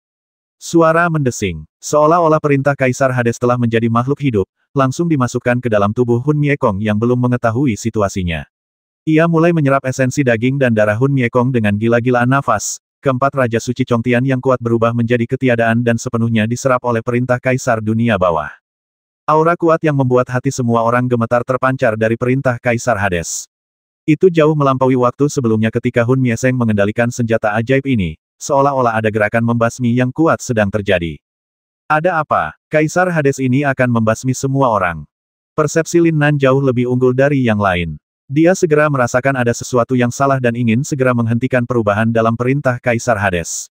Suara mendesing, seolah-olah perintah Kaisar Hades telah menjadi makhluk hidup, langsung dimasukkan ke dalam tubuh Hun Miekong yang belum mengetahui situasinya. Ia mulai menyerap esensi daging dan darah Hun Miekong dengan gila-gilaan nafas. Keempat Raja Suci Chongtian yang kuat berubah menjadi ketiadaan dan sepenuhnya diserap oleh perintah Kaisar Dunia Bawah. Aura kuat yang membuat hati semua orang gemetar terpancar dari perintah Kaisar Hades. Itu jauh melampaui waktu sebelumnya ketika Hun Mieseng mengendalikan senjata ajaib ini, seolah-olah ada gerakan membasmi yang kuat sedang terjadi. Ada apa? Kaisar Hades ini akan membasmi semua orang. Persepsi Lin Nan jauh lebih unggul dari yang lain. Dia segera merasakan ada sesuatu yang salah dan ingin segera menghentikan perubahan dalam perintah Kaisar Hades.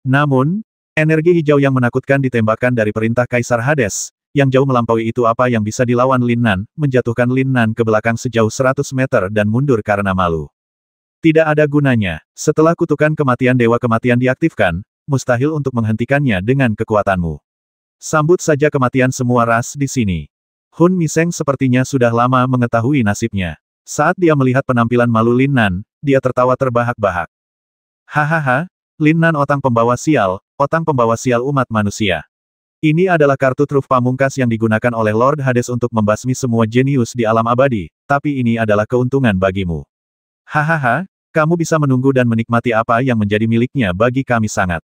Namun, energi hijau yang menakutkan ditembakkan dari perintah Kaisar Hades, yang jauh melampaui itu apa yang bisa dilawan Lin Nan, menjatuhkan Lin Nan ke belakang sejauh 100 meter dan mundur karena malu. Tidak ada gunanya, setelah kutukan kematian Dewa Kematian diaktifkan, mustahil untuk menghentikannya dengan kekuatanmu. Sambut saja kematian semua ras di sini. Hun Miseng sepertinya sudah lama mengetahui nasibnya. Saat dia melihat penampilan malu Lin Nan, dia tertawa terbahak-bahak. Hahaha, Lin Nan otang pembawa sial umat manusia. Ini adalah kartu truf pamungkas yang digunakan oleh Lord Hades untuk membasmi semua jenius di alam abadi, tapi ini adalah keuntungan bagimu. Hahaha, kamu bisa menunggu dan menikmati apa yang menjadi miliknya bagi kami sangat.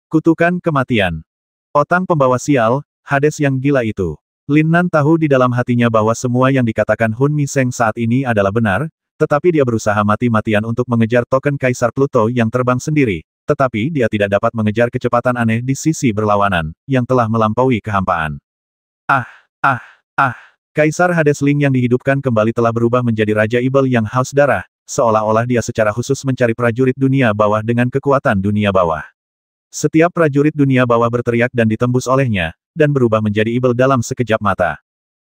Kutukan kematian. Otang pembawa sial, Hades yang gila itu. Lin Nan tahu di dalam hatinya bahwa semua yang dikatakan Hun Miseng saat ini adalah benar, tetapi dia berusaha mati-matian untuk mengejar token Kaisar Pluto yang terbang sendiri, tetapi dia tidak dapat mengejar kecepatan aneh di sisi berlawanan, yang telah melampaui kehampaan. Kaisar Hades Ling yang dihidupkan kembali telah berubah menjadi Raja Ibel yang haus darah, seolah-olah dia secara khusus mencari prajurit dunia bawah dengan kekuatan dunia bawah. Setiap prajurit dunia bawah berteriak dan ditembus olehnya, dan berubah menjadi ibel dalam sekejap mata.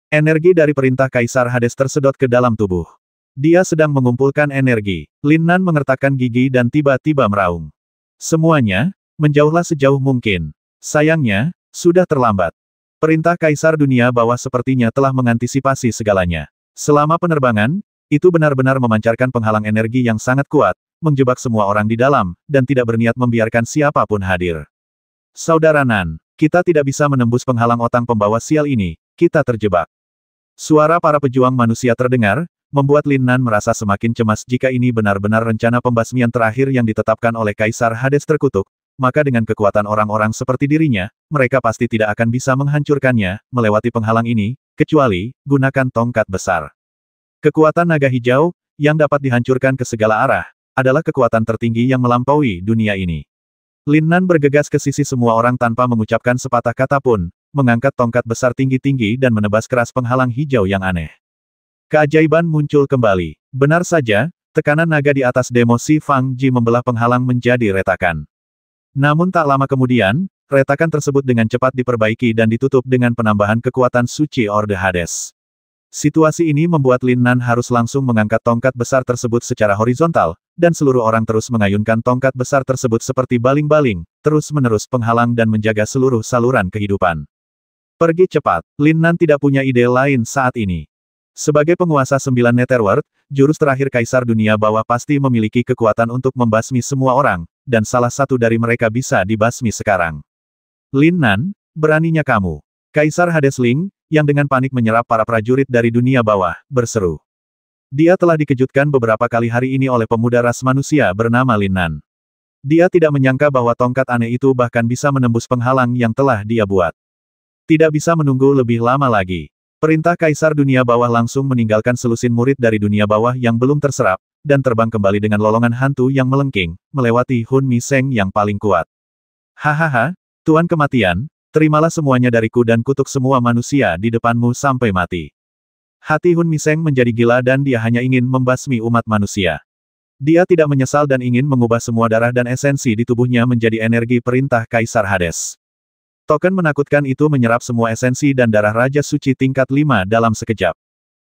Energi dari perintah Kaisar Hades tersedot ke dalam tubuh. Dia sedang mengumpulkan energi. Lin Nan mengertakkan gigi dan tiba-tiba meraung. Semuanya, menjauhlah sejauh mungkin. Sayangnya, sudah terlambat. Perintah Kaisar Dunia Bawah sepertinya telah mengantisipasi segalanya. Selama penerbangan, itu benar-benar memancarkan penghalang energi yang sangat kuat, menjebak semua orang di dalam, dan tidak berniat membiarkan siapapun hadir. Saudara Nan, kita tidak bisa menembus penghalang otang pembawa sial ini, kita terjebak. Suara para pejuang manusia terdengar, membuat Lin Nan merasa semakin cemas jika ini benar-benar rencana pembasmian terakhir yang ditetapkan oleh Kaisar Hades terkutuk, maka dengan kekuatan orang-orang seperti dirinya, mereka pasti tidak akan bisa menghancurkannya, melewati penghalang ini, kecuali, gunakan tongkat besar. Kekuatan naga hijau, yang dapat dihancurkan ke segala arah, adalah kekuatan tertinggi yang melampaui dunia ini. Lin Nan bergegas ke sisi semua orang tanpa mengucapkan sepatah kata pun, mengangkat tongkat besar tinggi-tinggi dan menebas keras penghalang hijau yang aneh. Keajaiban muncul kembali. Benar saja, tekanan naga di atas demo Si Fang Ji membelah penghalang menjadi retakan. Namun tak lama kemudian, retakan tersebut dengan cepat diperbaiki dan ditutup dengan penambahan kekuatan suci Orde Hades. Situasi ini membuat Lin Nan harus langsung mengangkat tongkat besar tersebut secara horizontal, dan seluruh orang terus mengayunkan tongkat besar tersebut seperti baling-baling, terus-menerus penghalang dan menjaga seluruh saluran kehidupan. Pergi cepat, Lin Nan tidak punya ide lain saat ini. Sebagai penguasa 9 Netherworld, jurus terakhir Kaisar Dunia Bawah pasti memiliki kekuatan untuk membasmi semua orang, dan salah satu dari mereka bisa dibasmi sekarang. Lin Nan, beraninya kamu. Kaisar Hades Ling, yang dengan panik menyerap para prajurit dari dunia bawah, berseru. Dia telah dikejutkan beberapa kali hari ini oleh pemuda ras manusia bernama Lin Nan. Dia tidak menyangka bahwa tongkat aneh itu bahkan bisa menembus penghalang yang telah dia buat. Tidak bisa menunggu lebih lama lagi. Perintah Kaisar Dunia Bawah langsung meninggalkan selusin murid dari dunia bawah yang belum terserap, dan terbang kembali dengan lolongan hantu yang melengking, melewati Hun Mi Seng yang paling kuat. Hahaha, Tuan Kematian, terimalah semuanya dariku dan kutuk semua manusia di depanmu sampai mati. Hati Hun Mi Seng menjadi gila dan dia hanya ingin membasmi umat manusia. Dia tidak menyesal dan ingin mengubah semua darah dan esensi di tubuhnya menjadi energi perintah Kaisar Hades. Token menakutkan itu menyerap semua esensi dan darah Raja Suci tingkat 5 dalam sekejap.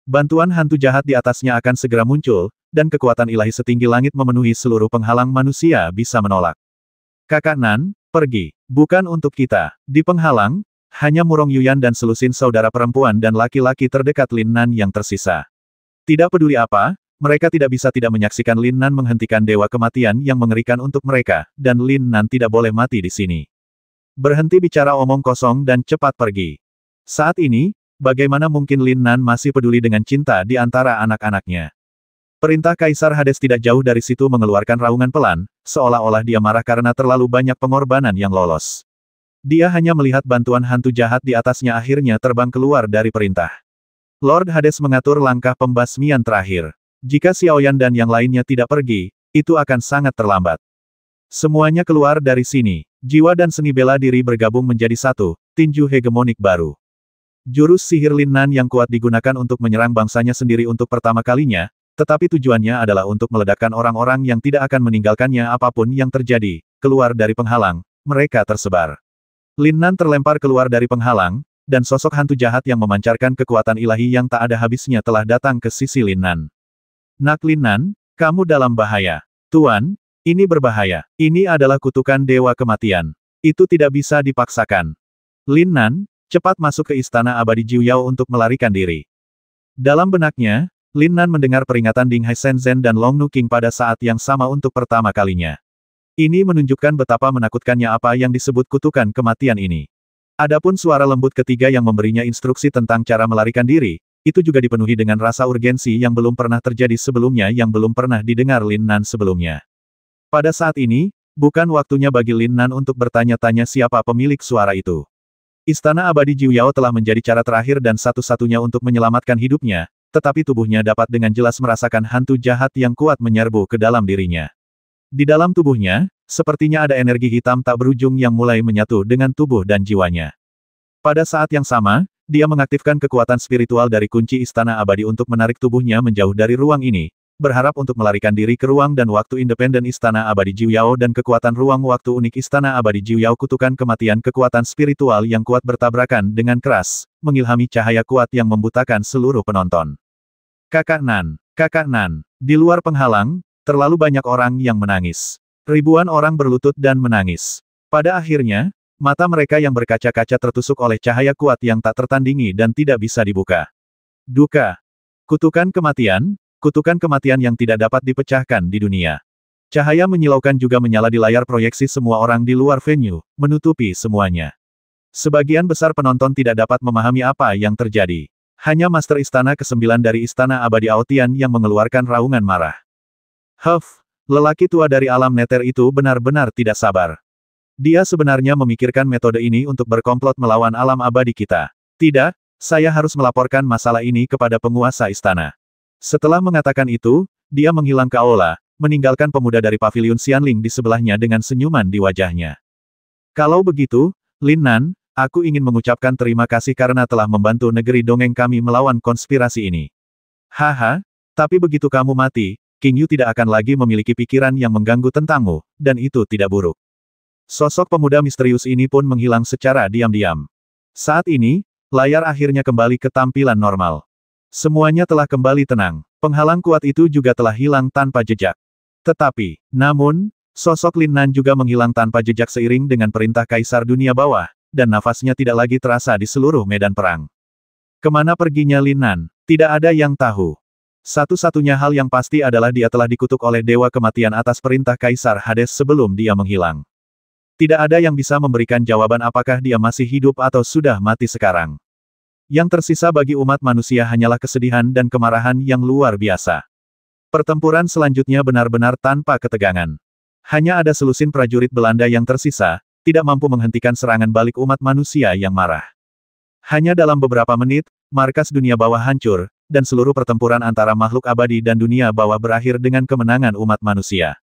Bantuan hantu jahat di atasnya akan segera muncul, dan kekuatan ilahi setinggi langit memenuhi seluruh penghalang manusia bisa menolak. Kakak Nan, pergi. Bukan untuk kita. Di penghalang, hanya Murong Yuyan dan selusin saudara perempuan dan laki-laki terdekat Lin Nan yang tersisa. Tidak peduli apa, mereka tidak bisa tidak menyaksikan Lin Nan menghentikan dewa kematian yang mengerikan untuk mereka, dan Lin Nan tidak boleh mati di sini. Berhenti bicara omong kosong dan cepat pergi. Saat ini, bagaimana mungkin Lin Nan masih peduli dengan cinta di antara anak-anaknya? Perintah Kaisar Hades tidak jauh dari situ mengeluarkan raungan pelan, seolah-olah dia marah karena terlalu banyak pengorbanan yang lolos. Dia hanya melihat bantuan hantu jahat di atasnya akhirnya terbang keluar dari perintah. Lord Hades mengatur langkah pembasmian terakhir. Jika Xiaoyan dan yang lainnya tidak pergi, itu akan sangat terlambat. Semuanya keluar dari sini. Jiwa dan seni bela diri bergabung menjadi satu, tinju hegemonik baru. Jurus sihir Lin Nan yang kuat digunakan untuk menyerang bangsanya sendiri untuk pertama kalinya, tetapi tujuannya adalah untuk meledakkan orang-orang yang tidak akan meninggalkannya apapun yang terjadi, keluar dari penghalang, mereka tersebar. Lin Nan terlempar keluar dari penghalang, dan sosok hantu jahat yang memancarkan kekuatan ilahi yang tak ada habisnya telah datang ke sisi Lin Nan. Nak Lin Nan, kamu dalam bahaya. Tuan, ini berbahaya. Ini adalah kutukan Dewa Kematian. Itu tidak bisa dipaksakan. Lin Nan, cepat masuk ke Istana Abadi Jiuyao untuk melarikan diri. Dalam benaknya, Lin Nan mendengar peringatan Ding Hai Shenzhen dan Long Nu King pada saat yang sama untuk pertama kalinya. Ini menunjukkan betapa menakutkannya apa yang disebut kutukan kematian ini. Adapun suara lembut ketiga yang memberinya instruksi tentang cara melarikan diri, itu juga dipenuhi dengan rasa urgensi yang belum pernah terjadi sebelumnya yang belum pernah didengar Lin Nan sebelumnya. Pada saat ini, bukan waktunya bagi Lin Nan untuk bertanya-tanya siapa pemilik suara itu. Istana Abadi Jiuyao telah menjadi cara terakhir dan satu-satunya untuk menyelamatkan hidupnya, tetapi tubuhnya dapat dengan jelas merasakan hantu jahat yang kuat menyerbu ke dalam dirinya. Di dalam tubuhnya, sepertinya ada energi hitam tak berujung yang mulai menyatu dengan tubuh dan jiwanya. Pada saat yang sama, dia mengaktifkan kekuatan spiritual dari kunci Istana Abadi untuk menarik tubuhnya menjauh dari ruang ini, berharap untuk melarikan diri ke ruang dan waktu independen Istana Abadi Jiuyao dan kekuatan ruang waktu unik Istana Abadi Jiuyao kutukan kematian kekuatan spiritual yang kuat bertabrakan dengan keras, mengilhami cahaya kuat yang membutakan seluruh penonton. Kakak Nan, di luar penghalang, terlalu banyak orang yang menangis. Ribuan orang berlutut dan menangis. Pada akhirnya, Mata mereka yang berkaca-kaca tertusuk oleh cahaya kuat yang tak tertandingi dan tidak bisa dibuka. Duka. Kutukan kematian yang tidak dapat dipecahkan di dunia. Cahaya menyilaukan juga menyala di layar proyeksi semua orang di luar venue, menutupi semuanya. Sebagian besar penonton tidak dapat memahami apa yang terjadi. Hanya Master Istana ke-9 dari Istana Abadi Aotian yang mengeluarkan raungan marah. Huff, lelaki tua dari alam neter itu benar-benar tidak sabar. Dia sebenarnya memikirkan metode ini untuk berkomplot melawan alam abadi kita. Tidak, saya harus melaporkan masalah ini kepada penguasa istana. Setelah mengatakan itu, dia menghilang ke aula, meninggalkan pemuda dari paviliun Xianling di sebelahnya dengan senyuman di wajahnya. Kalau begitu, Lin Nan, aku ingin mengucapkan terima kasih karena telah membantu negeri dongeng kami melawan konspirasi ini. Haha, tapi begitu kamu mati, King Yu tidak akan lagi memiliki pikiran yang mengganggu tentangmu, dan itu tidak buruk. Sosok pemuda misterius ini pun menghilang secara diam-diam. Saat ini, layar akhirnya kembali ke tampilan normal. Semuanya telah kembali tenang. Penghalang kuat itu juga telah hilang tanpa jejak. Namun, sosok Lin Nan juga menghilang tanpa jejak seiring dengan perintah Kaisar Dunia Bawah, dan nafasnya tidak lagi terasa di seluruh medan perang. Kemana perginya Lin Nan? Tidak ada yang tahu. Satu-satunya hal yang pasti adalah dia telah dikutuk oleh Dewa Kematian atas perintah Kaisar Hades sebelum dia menghilang. Tidak ada yang bisa memberikan jawaban apakah dia masih hidup atau sudah mati sekarang. Yang tersisa bagi umat manusia hanyalah kesedihan dan kemarahan yang luar biasa. Pertempuran selanjutnya benar-benar tanpa ketegangan. Hanya ada selusin prajurit Belanda yang tersisa, tidak mampu menghentikan serangan balik umat manusia yang marah. Hanya dalam beberapa menit, markas dunia bawah hancur, dan seluruh pertempuran antara makhluk abadi dan dunia bawah berakhir dengan kemenangan umat manusia.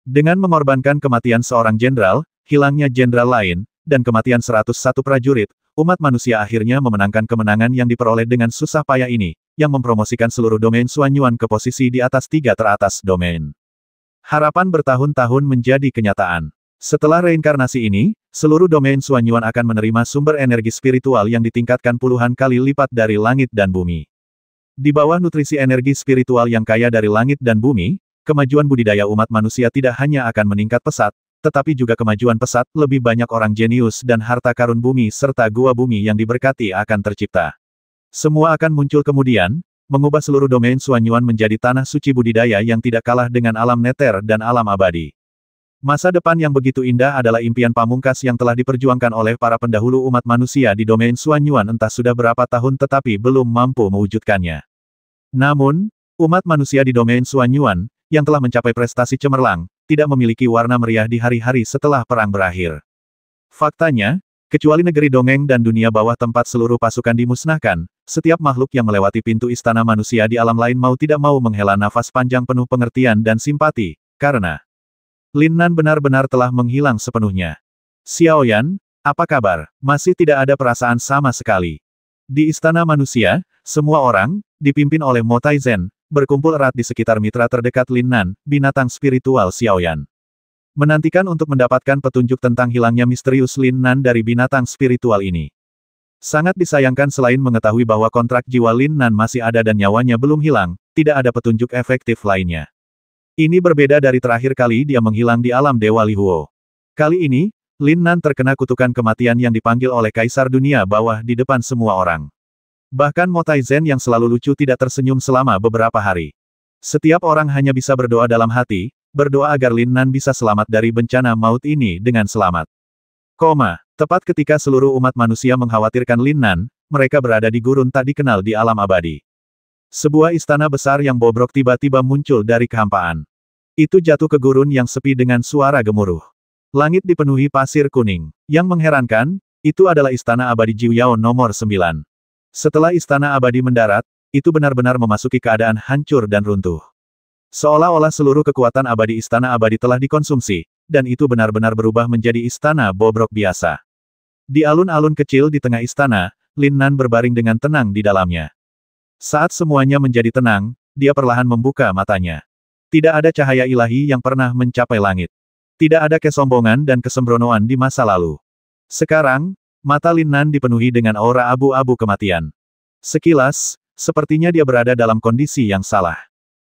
Dengan mengorbankan kematian seorang jenderal, hilangnya jenderal lain, dan kematian 101 prajurit, umat manusia akhirnya memenangkan kemenangan yang diperoleh dengan susah payah ini, yang mempromosikan seluruh domain Xuanyuan ke posisi di atas 3 teratas domain. Harapan bertahun-tahun menjadi kenyataan. Setelah reinkarnasi ini, seluruh domain Xuanyuan akan menerima sumber energi spiritual yang ditingkatkan puluhan kali lipat dari langit dan bumi. Di bawah nutrisi energi spiritual yang kaya dari langit dan bumi, kemajuan budidaya umat manusia tidak hanya akan meningkat pesat, tetapi juga kemajuan pesat, lebih banyak orang jenius dan harta karun bumi serta gua bumi yang diberkati akan tercipta. Semua akan muncul kemudian, mengubah seluruh domain Xuanyuan menjadi tanah suci budidaya yang tidak kalah dengan alam neter dan alam abadi. Masa depan yang begitu indah adalah impian pamungkas yang telah diperjuangkan oleh para pendahulu umat manusia di domain Xuanyuan entah sudah berapa tahun tetapi belum mampu mewujudkannya. Namun, umat manusia di domain Xuanyuan, yang telah mencapai prestasi cemerlang, tidak memiliki warna meriah di hari-hari setelah perang berakhir. Faktanya, kecuali negeri dongeng dan dunia bawah tempat seluruh pasukan dimusnahkan, setiap makhluk yang melewati pintu istana manusia di alam lain mau tidak mau menghela nafas panjang penuh pengertian dan simpati, karena Lin Nan benar-benar telah menghilang sepenuhnya. Xiaoyan, apa kabar? Masih tidak ada perasaan sama sekali. Di istana manusia, semua orang, dipimpin oleh Mo Taizen, berkumpul erat di sekitar mitra terdekat Lin Nan, binatang spiritual Xiaoyan. Menantikan untuk mendapatkan petunjuk tentang hilangnya misterius Lin Nan dari binatang spiritual ini. Sangat disayangkan selain mengetahui bahwa kontrak jiwa Lin Nan masih ada dan nyawanya belum hilang, tidak ada petunjuk efektif lainnya. Ini berbeda dari terakhir kali dia menghilang di alam Dewa Lihuo. Kali ini, Lin Nan terkena kutukan kematian yang dipanggil oleh Kaisar Dunia Bawah di depan semua orang. Bahkan Mo Taizen yang selalu lucu tidak tersenyum selama beberapa hari. Setiap orang hanya bisa berdoa dalam hati, berdoa agar Lin Nan bisa selamat dari bencana maut ini dengan selamat. Tepat ketika seluruh umat manusia mengkhawatirkan Lin Nan, mereka berada di gurun tak dikenal di alam abadi. Sebuah istana besar yang bobrok tiba-tiba muncul dari kehampaan. Itu jatuh ke gurun yang sepi dengan suara gemuruh. Langit dipenuhi pasir kuning. Yang mengherankan, itu adalah istana abadi Jiuyao nomor 9. Setelah istana abadi mendarat, itu benar-benar memasuki keadaan hancur dan runtuh. Seolah-olah seluruh kekuatan abadi istana abadi telah dikonsumsi, dan itu benar-benar berubah menjadi istana bobrok biasa. Di alun-alun kecil di tengah istana, Lin Nan berbaring dengan tenang di dalamnya. Saat semuanya menjadi tenang, dia perlahan membuka matanya. Tidak ada cahaya ilahi yang pernah mencapai langit. Tidak ada kesombongan dan kesembronoan di masa lalu. Sekarang, mata Lin Nan dipenuhi dengan aura abu-abu kematian. Sekilas, sepertinya dia berada dalam kondisi yang salah.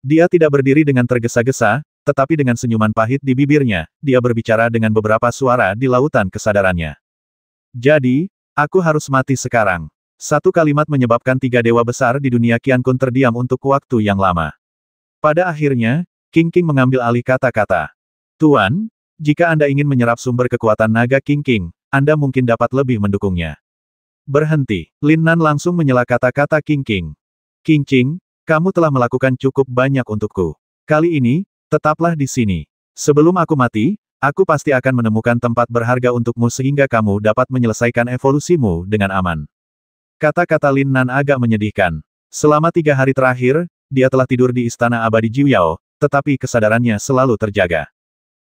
Dia tidak berdiri dengan tergesa-gesa, tetapi dengan senyuman pahit di bibirnya, dia berbicara dengan beberapa suara di lautan kesadarannya. Jadi, aku harus mati sekarang. Satu kalimat menyebabkan tiga dewa besar di dunia Qian Kun terdiam untuk waktu yang lama. Pada akhirnya, King King mengambil alih kata-kata. Tuan, jika Anda ingin menyerap sumber kekuatan naga King King, Anda mungkin dapat lebih mendukungnya. Berhenti. Lin Nan langsung menyela kata-kata King King. King King, kamu telah melakukan cukup banyak untukku. Kali ini, tetaplah di sini. Sebelum aku mati, aku pasti akan menemukan tempat berharga untukmu sehingga kamu dapat menyelesaikan evolusimu dengan aman. Kata-kata Lin Nan agak menyedihkan. Selama 3 hari terakhir, dia telah tidur di Istana Abadi Jiuyao, tetapi kesadarannya selalu terjaga.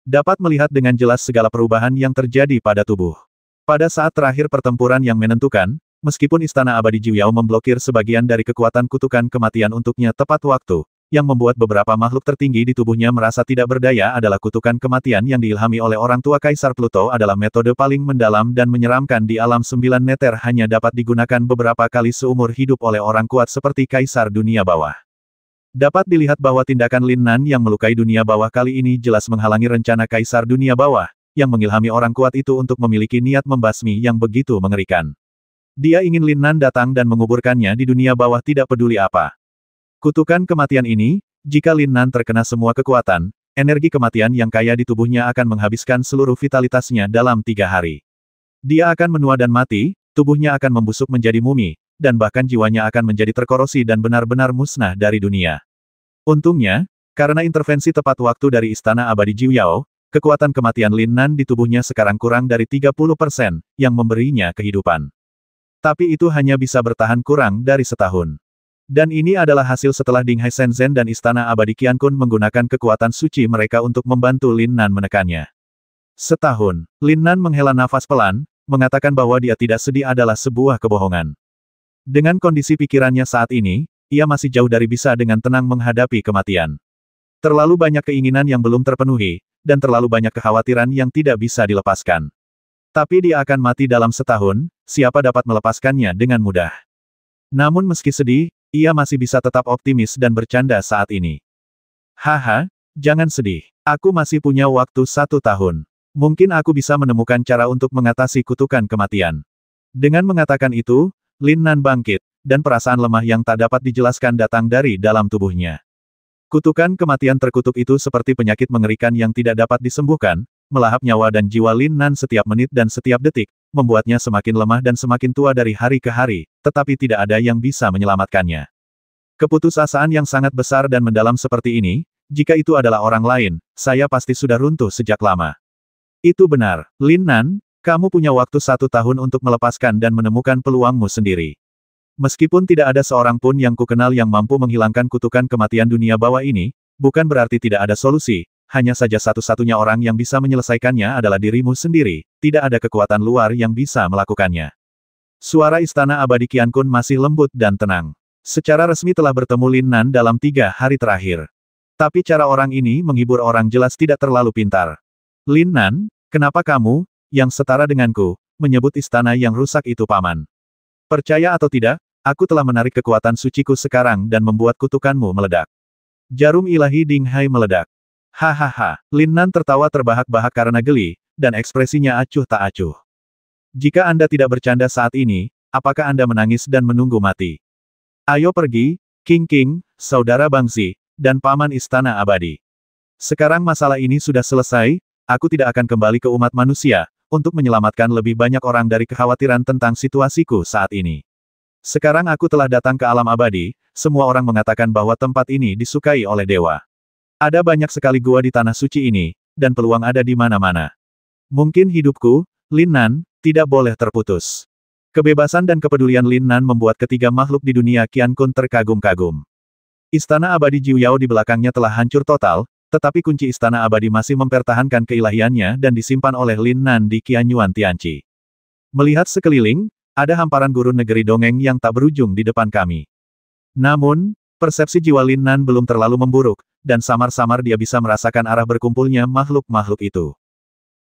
Dapat melihat dengan jelas segala perubahan yang terjadi pada tubuh. Pada saat terakhir pertempuran yang menentukan, meskipun Istana Abadi Jiuyao memblokir sebagian dari kekuatan kutukan kematian untuknya tepat waktu, yang membuat beberapa makhluk tertinggi di tubuhnya merasa tidak berdaya adalah kutukan kematian yang diilhami oleh orang tua Kaisar Pluto adalah metode paling mendalam dan menyeramkan di alam 9 neter hanya dapat digunakan beberapa kali seumur hidup oleh orang kuat seperti Kaisar Dunia Bawah. Dapat dilihat bahwa tindakan Lin Nan yang melukai dunia bawah kali ini jelas menghalangi rencana Kaisar Dunia Bawah, yang mengilhami orang kuat itu untuk memiliki niat membasmi yang begitu mengerikan. Dia ingin Lin Nan datang dan menguburkannya di dunia bawah tidak peduli apa. Kutukan kematian ini, jika Lin Nan terkena semua kekuatan, energi kematian yang kaya di tubuhnya akan menghabiskan seluruh vitalitasnya dalam 3 hari. Dia akan menua dan mati, tubuhnya akan membusuk menjadi mumi, dan bahkan jiwanya akan menjadi terkorosi dan benar-benar musnah dari dunia. Untungnya, karena intervensi tepat waktu dari Istana Abadi Jiuyao, kekuatan kematian Lin Nan di tubuhnya sekarang kurang dari 30%, yang memberinya kehidupan. Tapi itu hanya bisa bertahan kurang dari setahun. Dan ini adalah hasil setelah Ding Hai Shenzhen dan Istana Abadi Qian Kun menggunakan kekuatan suci mereka untuk membantu Lin Nan menekannya. Setahun, Lin Nan menghela nafas pelan, mengatakan bahwa dia tidak sedih adalah sebuah kebohongan. Dengan kondisi pikirannya saat ini, ia masih jauh dari bisa dengan tenang menghadapi kematian. Terlalu banyak keinginan yang belum terpenuhi, dan terlalu banyak kekhawatiran yang tidak bisa dilepaskan. Tapi dia akan mati dalam setahun, siapa dapat melepaskannya dengan mudah. Namun meski sedih, ia masih bisa tetap optimis dan bercanda saat ini. Haha, jangan sedih. Aku masih punya waktu 1 tahun. Mungkin aku bisa menemukan cara untuk mengatasi kutukan kematian. Dengan mengatakan itu, Lin Nan bangkit, dan perasaan lemah yang tak dapat dijelaskan datang dari dalam tubuhnya. Kutukan kematian terkutuk itu seperti penyakit mengerikan yang tidak dapat disembuhkan, melahap nyawa dan jiwa Lin Nan setiap menit dan setiap detik, membuatnya semakin lemah dan semakin tua dari hari ke hari, tetapi tidak ada yang bisa menyelamatkannya. Keputusasaan yang sangat besar dan mendalam seperti ini, jika itu adalah orang lain, saya pasti sudah runtuh sejak lama. Itu benar, Lin Nan, kamu punya waktu 1 tahun untuk melepaskan dan menemukan peluangmu sendiri. Meskipun tidak ada seorang pun yang kukenal yang mampu menghilangkan kutukan kematian dunia bawah ini, bukan berarti tidak ada solusi, hanya saja satu-satunya orang yang bisa menyelesaikannya adalah dirimu sendiri, tidak ada kekuatan luar yang bisa melakukannya. Suara Istana Abadi Qian Kun masih lembut dan tenang. Secara resmi telah bertemu Lin Nan dalam 3 hari terakhir. Tapi cara orang ini menghibur orang jelas tidak terlalu pintar. Lin Nan, kenapa kamu, yang setara denganku, menyebut istana yang rusak itu paman? Percaya atau tidak, aku telah menarik kekuatan suciku sekarang dan membuat kutukanmu meledak. Jarum ilahi Ding Hai meledak. Hahaha, Lin Nan tertawa terbahak-bahak karena geli, dan ekspresinya acuh tak acuh. Jika Anda tidak bercanda saat ini, apakah Anda menangis dan menunggu mati? Ayo pergi, King King, saudara Bangzi, dan paman Istana Abadi. Sekarang masalah ini sudah selesai, aku tidak akan kembali ke umat manusia, untuk menyelamatkan lebih banyak orang dari kekhawatiran tentang situasiku saat ini. Sekarang aku telah datang ke alam abadi, semua orang mengatakan bahwa tempat ini disukai oleh dewa. Ada banyak sekali gua di tanah suci ini, dan peluang ada di mana-mana. Mungkin hidupku, Lin Nan, tidak boleh terputus. Kebebasan dan kepedulian Lin Nan membuat ketiga makhluk di dunia Qian Kun terkagum-kagum. Istana Abadi Jiuyao di belakangnya telah hancur total, tetapi kunci Istana Abadi masih mempertahankan keilahiannya dan disimpan oleh Lin Nan di Qianyuan Tianqi. Melihat sekeliling, ada hamparan gurun negeri dongeng yang tak berujung di depan kami. Namun, persepsi jiwa Lin Nan belum terlalu memburuk, dan samar-samar dia bisa merasakan arah berkumpulnya makhluk-makhluk itu.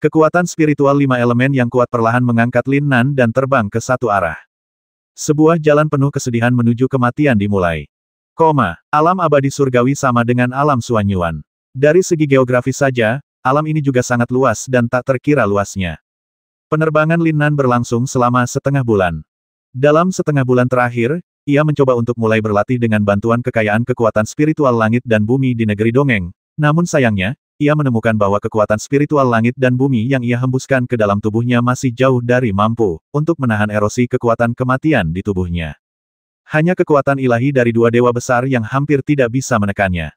Kekuatan spiritual 5 elemen yang kuat perlahan mengangkat Lin Nan dan terbang ke satu arah. Sebuah jalan penuh kesedihan menuju kematian dimulai. Alam abadi surgawi sama dengan alam Suanyuan. Dari segi geografis saja, alam ini juga sangat luas dan tak terkira luasnya. Penerbangan Lin Nan berlangsung selama setengah bulan. Dalam setengah bulan terakhir, ia mencoba untuk mulai berlatih dengan bantuan kekayaan kekuatan spiritual langit dan bumi di negeri dongeng. Namun sayangnya, ia menemukan bahwa kekuatan spiritual langit dan bumi yang ia hembuskan ke dalam tubuhnya masih jauh dari mampu untuk menahan erosi kekuatan kematian di tubuhnya. Hanya kekuatan ilahi dari dua dewa besar yang hampir tidak bisa menekannya.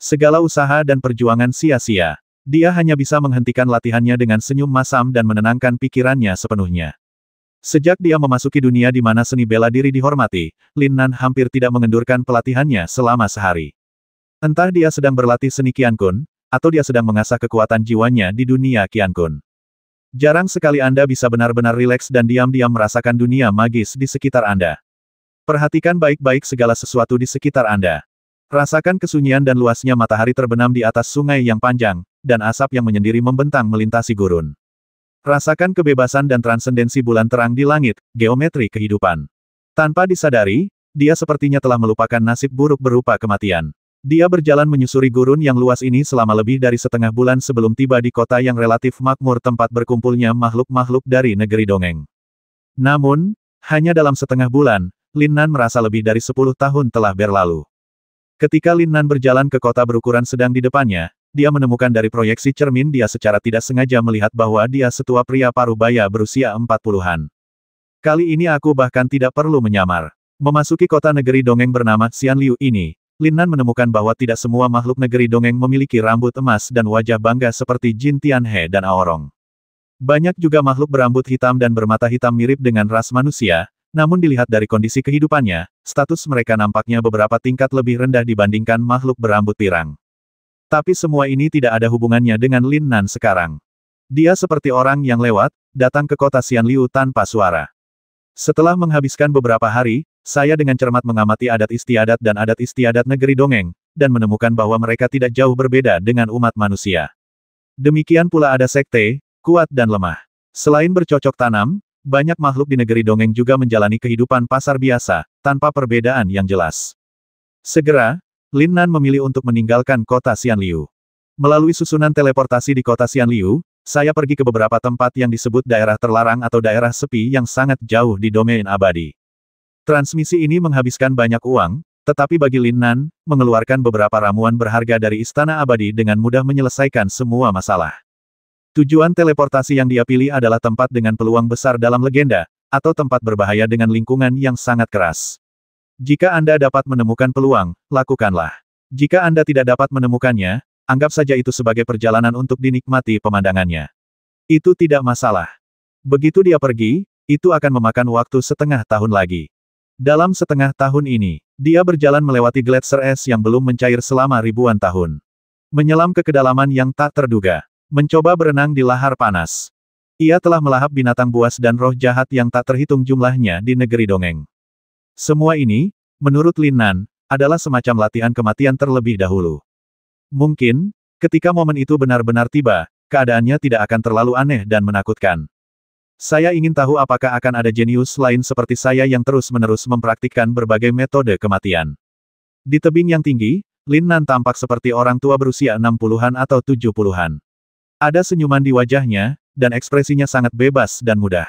Segala usaha dan perjuangan sia-sia. Dia hanya bisa menghentikan latihannya dengan senyum masam dan menenangkan pikirannya sepenuhnya. Sejak dia memasuki dunia di mana seni bela diri dihormati, Lin Nan hampir tidak mengendurkan pelatihannya selama sehari. Entah dia sedang berlatih seni Qian Kun, atau dia sedang mengasah kekuatan jiwanya di dunia Qian Kun. Jarang sekali Anda bisa benar-benar rileks dan diam-diam merasakan dunia magis di sekitar Anda. Perhatikan baik-baik segala sesuatu di sekitar Anda. Rasakan kesunyian dan luasnya matahari terbenam di atas sungai yang panjang, dan asap yang menyendiri membentang melintasi gurun. Rasakan kebebasan dan transendensi bulan terang di langit, geometri kehidupan. Tanpa disadari, dia sepertinya telah melupakan nasib buruk berupa kematian. Dia berjalan menyusuri gurun yang luas ini selama lebih dari setengah bulan sebelum tiba di kota yang relatif makmur tempat berkumpulnya makhluk-makhluk dari negeri dongeng. Namun, hanya dalam setengah bulan, Lin Nan merasa lebih dari 10 tahun telah berlalu. Ketika Lin Nan berjalan ke kota berukuran sedang di depannya, dia menemukan dari proyeksi cermin dia secara tidak sengaja melihat bahwa dia setua pria parubaya berusia 40-an. Kali ini aku bahkan tidak perlu menyamar. Memasuki kota negeri dongeng bernama Xianliu ini, Lin Nan menemukan bahwa tidak semua makhluk negeri dongeng memiliki rambut emas dan wajah bangga seperti Jin Tianhe dan Aorong. Banyak juga makhluk berambut hitam dan bermata hitam mirip dengan ras manusia, namun dilihat dari kondisi kehidupannya, status mereka nampaknya beberapa tingkat lebih rendah dibandingkan makhluk berambut pirang. Tapi semua ini tidak ada hubungannya dengan Lin Nan sekarang. Dia seperti orang yang lewat, datang ke kota Xianliu tanpa suara. Setelah menghabiskan beberapa hari, saya dengan cermat mengamati adat istiadat dan adat istiadat negeri dongeng, dan menemukan bahwa mereka tidak jauh berbeda dengan umat manusia. Demikian pula ada sekte, kuat dan lemah. Selain bercocok tanam, banyak makhluk di negeri dongeng juga menjalani kehidupan pasar biasa, tanpa perbedaan yang jelas. Segera, Lin Nan memilih untuk meninggalkan kota Xianliu. Melalui susunan teleportasi di kota Xianliu, saya pergi ke beberapa tempat yang disebut daerah terlarang atau daerah sepi yang sangat jauh di domain abadi. Transmisi ini menghabiskan banyak uang, tetapi bagi Lin Nan, mengeluarkan beberapa ramuan berharga dari istana abadi dengan mudah menyelesaikan semua masalah. Tujuan teleportasi yang dia pilih adalah tempat dengan peluang besar dalam legenda, atau tempat berbahaya dengan lingkungan yang sangat keras. Jika Anda dapat menemukan peluang, lakukanlah. Jika Anda tidak dapat menemukannya, anggap saja itu sebagai perjalanan untuk dinikmati pemandangannya. Itu tidak masalah. Begitu dia pergi, itu akan memakan waktu setengah tahun lagi. Dalam setengah tahun ini, dia berjalan melewati gletser es yang belum mencair selama ribuan tahun. Menyelam ke kedalaman yang tak terduga. Mencoba berenang di lahar panas. Ia telah melahap binatang buas dan roh jahat yang tak terhitung jumlahnya di negeri dongeng. Semua ini, menurut Lin Nan, adalah semacam latihan kematian terlebih dahulu. Mungkin, ketika momen itu benar-benar tiba, keadaannya tidak akan terlalu aneh dan menakutkan. Saya ingin tahu apakah akan ada jenius lain seperti saya yang terus-menerus mempraktikkan berbagai metode kematian. Di tebing yang tinggi, Lin Nan tampak seperti orang tua berusia 60-an atau 70-an. Ada senyuman di wajahnya, dan ekspresinya sangat bebas dan mudah.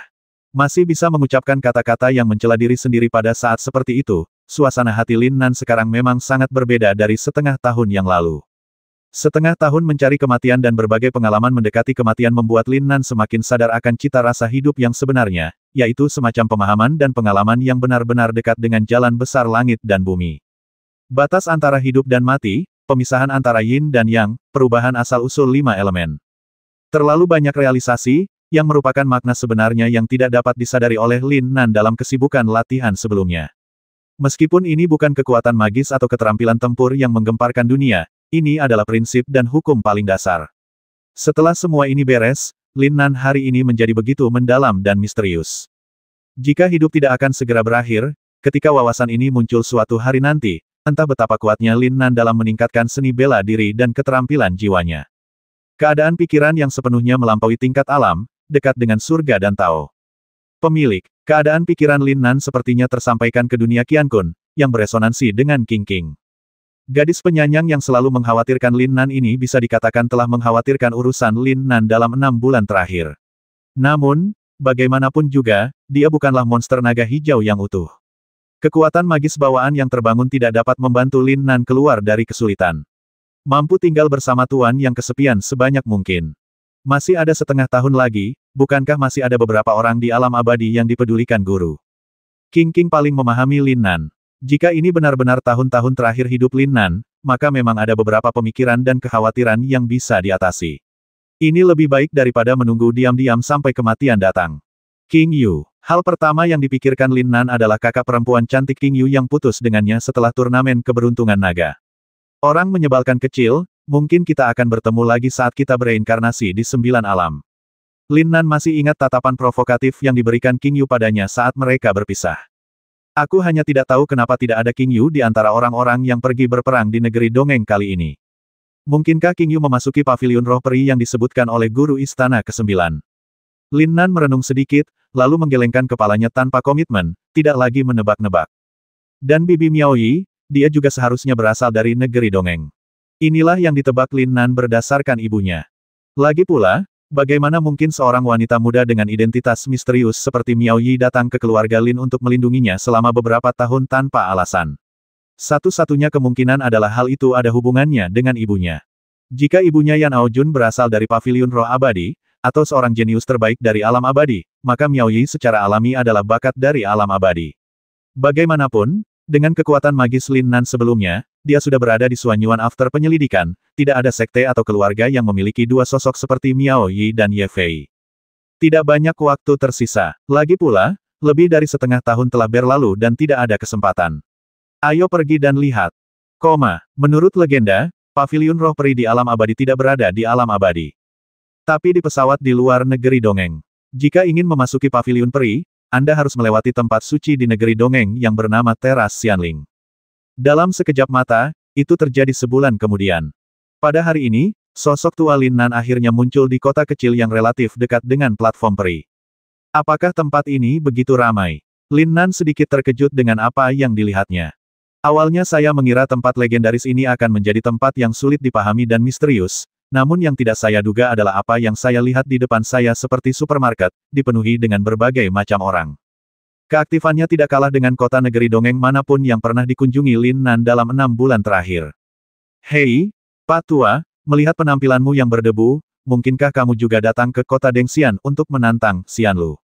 Masih bisa mengucapkan kata-kata yang mencela diri sendiri pada saat seperti itu, suasana hati Lin Nan sekarang memang sangat berbeda dari setengah tahun yang lalu. Setengah tahun mencari kematian dan berbagai pengalaman mendekati kematian membuat Lin Nan semakin sadar akan cita rasa hidup yang sebenarnya, yaitu semacam pemahaman dan pengalaman yang benar-benar dekat dengan jalan besar langit dan bumi. Batas antara hidup dan mati, pemisahan antara yin dan yang, perubahan asal-usul 5 elemen. Terlalu banyak realisasi, yang merupakan makna sebenarnya yang tidak dapat disadari oleh Lin Nan dalam kesibukan latihan sebelumnya. Meskipun ini bukan kekuatan magis atau keterampilan tempur yang menggemparkan dunia, ini adalah prinsip dan hukum paling dasar. Setelah semua ini beres, Lin Nan hari ini menjadi begitu mendalam dan misterius. Jika hidup tidak akan segera berakhir, ketika wawasan ini muncul suatu hari nanti, entah betapa kuatnya Lin Nan dalam meningkatkan seni bela diri dan keterampilan jiwanya. Keadaan pikiran yang sepenuhnya melampaui tingkat alam, dekat dengan surga dan Tao. Pemilik, keadaan pikiran Lin Nan sepertinya tersampaikan ke dunia Qian Kun, yang beresonansi dengan King King. Gadis penyanyang yang selalu mengkhawatirkan Lin Nan ini bisa dikatakan telah mengkhawatirkan urusan Lin Nan dalam 6 bulan terakhir. Namun, bagaimanapun juga, dia bukanlah monster naga hijau yang utuh. Kekuatan magis bawaan yang terbangun tidak dapat membantu Lin Nan keluar dari kesulitan. Mampu tinggal bersama Tuan yang kesepian sebanyak mungkin. Masih ada setengah tahun lagi, bukankah masih ada beberapa orang di alam abadi yang dipedulikan guru? King paling memahami Lin Nan. Jika ini benar-benar tahun-tahun terakhir hidup Lin Nan, maka memang ada beberapa pemikiran dan kekhawatiran yang bisa diatasi. Ini lebih baik daripada menunggu diam-diam sampai kematian datang. King Yu. Hal pertama yang dipikirkan Lin Nan adalah kakak perempuan cantik King Yu yang putus dengannya setelah turnamen keberuntungan naga. Orang menyebalkan kecil, mungkin kita akan bertemu lagi saat kita bereinkarnasi di 9 alam. Lin Nan masih ingat tatapan provokatif yang diberikan King Yu padanya saat mereka berpisah. Aku hanya tidak tahu kenapa tidak ada King Yu di antara orang-orang yang pergi berperang di negeri dongeng kali ini. Mungkinkah King Yu memasuki paviliun roh peri yang disebutkan oleh guru istana ke-9? Lin Nan merenung sedikit, lalu menggelengkan kepalanya tanpa komitmen, tidak lagi menebak-nebak. Dan Bibi Miao Yi, dia juga seharusnya berasal dari negeri dongeng. Inilah yang ditebak Lin Nan berdasarkan ibunya. Lagi pula, bagaimana mungkin seorang wanita muda dengan identitas misterius seperti Miao Yi datang ke keluarga Lin untuk melindunginya selama beberapa tahun tanpa alasan? Satu-satunya kemungkinan adalah hal itu ada hubungannya dengan ibunya. Jika ibunya Yan Aojun berasal dari paviliun roh abadi, atau seorang jenius terbaik dari alam abadi, maka Miao Yi secara alami adalah bakat dari alam abadi. Bagaimanapun, dengan kekuatan magis Lin Nan sebelumnya, dia sudah berada di Suanyuan after penyelidikan, tidak ada sekte atau keluarga yang memiliki dua sosok seperti Miao Yi dan Ye Fei. Tidak banyak waktu tersisa. Lagi pula, lebih dari setengah tahun telah berlalu dan tidak ada kesempatan. Ayo pergi dan lihat. Menurut legenda, paviliun roh peri di alam abadi tidak berada di alam abadi. Tapi di pesawat di luar negeri dongeng. Jika ingin memasuki paviliun peri, Anda harus melewati tempat suci di negeri dongeng yang bernama Teras Xianling. Dalam sekejap mata, itu terjadi sebulan kemudian. Pada hari ini, sosok tua Lin Nan akhirnya muncul di kota kecil yang relatif dekat dengan platform peri. Apakah tempat ini begitu ramai? Lin Nan sedikit terkejut dengan apa yang dilihatnya. Awalnya saya mengira tempat legendaris ini akan menjadi tempat yang sulit dipahami dan misterius, namun yang tidak saya duga adalah apa yang saya lihat di depan saya seperti supermarket, dipenuhi dengan berbagai macam orang. Keaktifannya tidak kalah dengan kota negeri dongeng manapun yang pernah dikunjungi Lin Nan dalam 6 bulan terakhir. Hei, Pak Tua, melihat penampilanmu yang berdebu, mungkinkah kamu juga datang ke kota Dengxian untuk menantang Xianlu?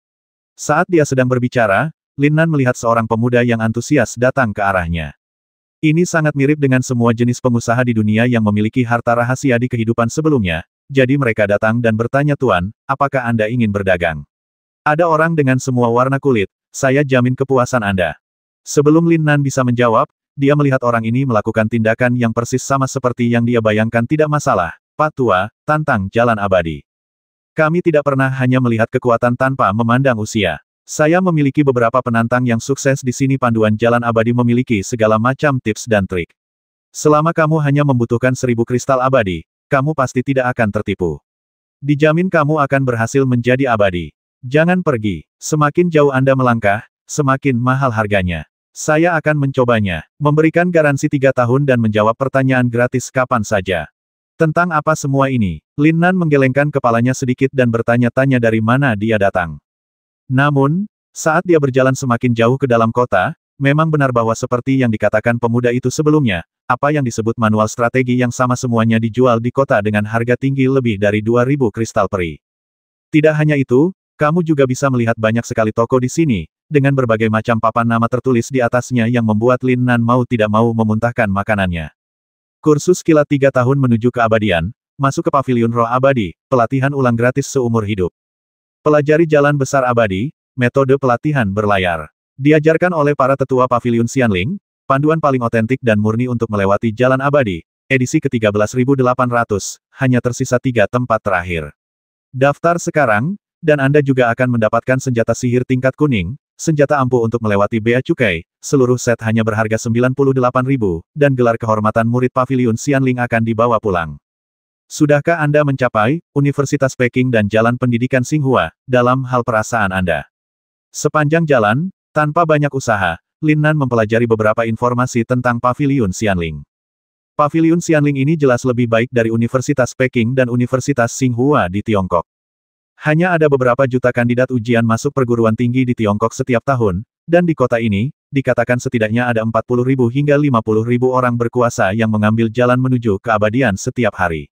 Saat dia sedang berbicara, Lin Nan melihat seorang pemuda yang antusias datang ke arahnya. Ini sangat mirip dengan semua jenis pengusaha di dunia yang memiliki harta rahasia di kehidupan sebelumnya, jadi mereka datang dan bertanya Tuan, apakah Anda ingin berdagang? Ada orang dengan semua warna kulit, saya jamin kepuasan Anda. Sebelum Lin Nan bisa menjawab, dia melihat orang ini melakukan tindakan yang persis sama seperti yang dia bayangkan. Tidak masalah, Pak Tua, tantang jalan abadi. Kami tidak pernah hanya melihat kekuatan tanpa memandang usia. Saya memiliki beberapa penantang yang sukses di sini. Panduan jalan abadi memiliki segala macam tips dan trik. Selama kamu hanya membutuhkan 1000 kristal abadi, kamu pasti tidak akan tertipu. Dijamin kamu akan berhasil menjadi abadi. Jangan pergi. Semakin jauh Anda melangkah, semakin mahal harganya. Saya akan mencobanya, memberikan garansi 3 tahun dan menjawab pertanyaan gratis kapan saja. Tentang apa semua ini? Lin Nan menggelengkan kepalanya sedikit dan bertanya-tanya dari mana dia datang. Namun, saat dia berjalan semakin jauh ke dalam kota, memang benar bahwa seperti yang dikatakan pemuda itu sebelumnya, apa yang disebut manual strategi yang sama semuanya dijual di kota dengan harga tinggi lebih dari 2000 kristal peri. Tidak hanya itu, kamu juga bisa melihat banyak sekali toko di sini, dengan berbagai macam papan nama tertulis di atasnya yang membuat Lin Nan mau tidak mau memuntahkan makanannya. Kursus kilat 3 tahun menuju keabadian, masuk ke paviliun roh abadi, pelatihan ulang gratis seumur hidup. Pelajari jalan besar abadi, metode pelatihan berlayar. Diajarkan oleh para tetua paviliun Xianling, panduan paling otentik dan murni untuk melewati jalan abadi, edisi ke-13.800, hanya tersisa 3 tempat terakhir. Daftar sekarang, dan Anda juga akan mendapatkan senjata sihir tingkat kuning, senjata ampuh untuk melewati bea cukai, seluruh set hanya berharga 98.000, dan gelar kehormatan murid paviliun Xianling akan dibawa pulang. Sudahkah Anda mencapai Universitas Peking dan Jalan Pendidikan Tsinghua dalam hal perasaan Anda? Sepanjang jalan, tanpa banyak usaha, Lin Nan mempelajari beberapa informasi tentang paviliun Xianling. Paviliun Xianling ini jelas lebih baik dari Universitas Peking dan Universitas Tsinghua di Tiongkok. Hanya ada beberapa juta kandidat ujian masuk perguruan tinggi di Tiongkok setiap tahun, dan di kota ini, dikatakan setidaknya ada 40.000 hingga 50.000 orang berkuasa yang mengambil jalan menuju keabadian setiap hari.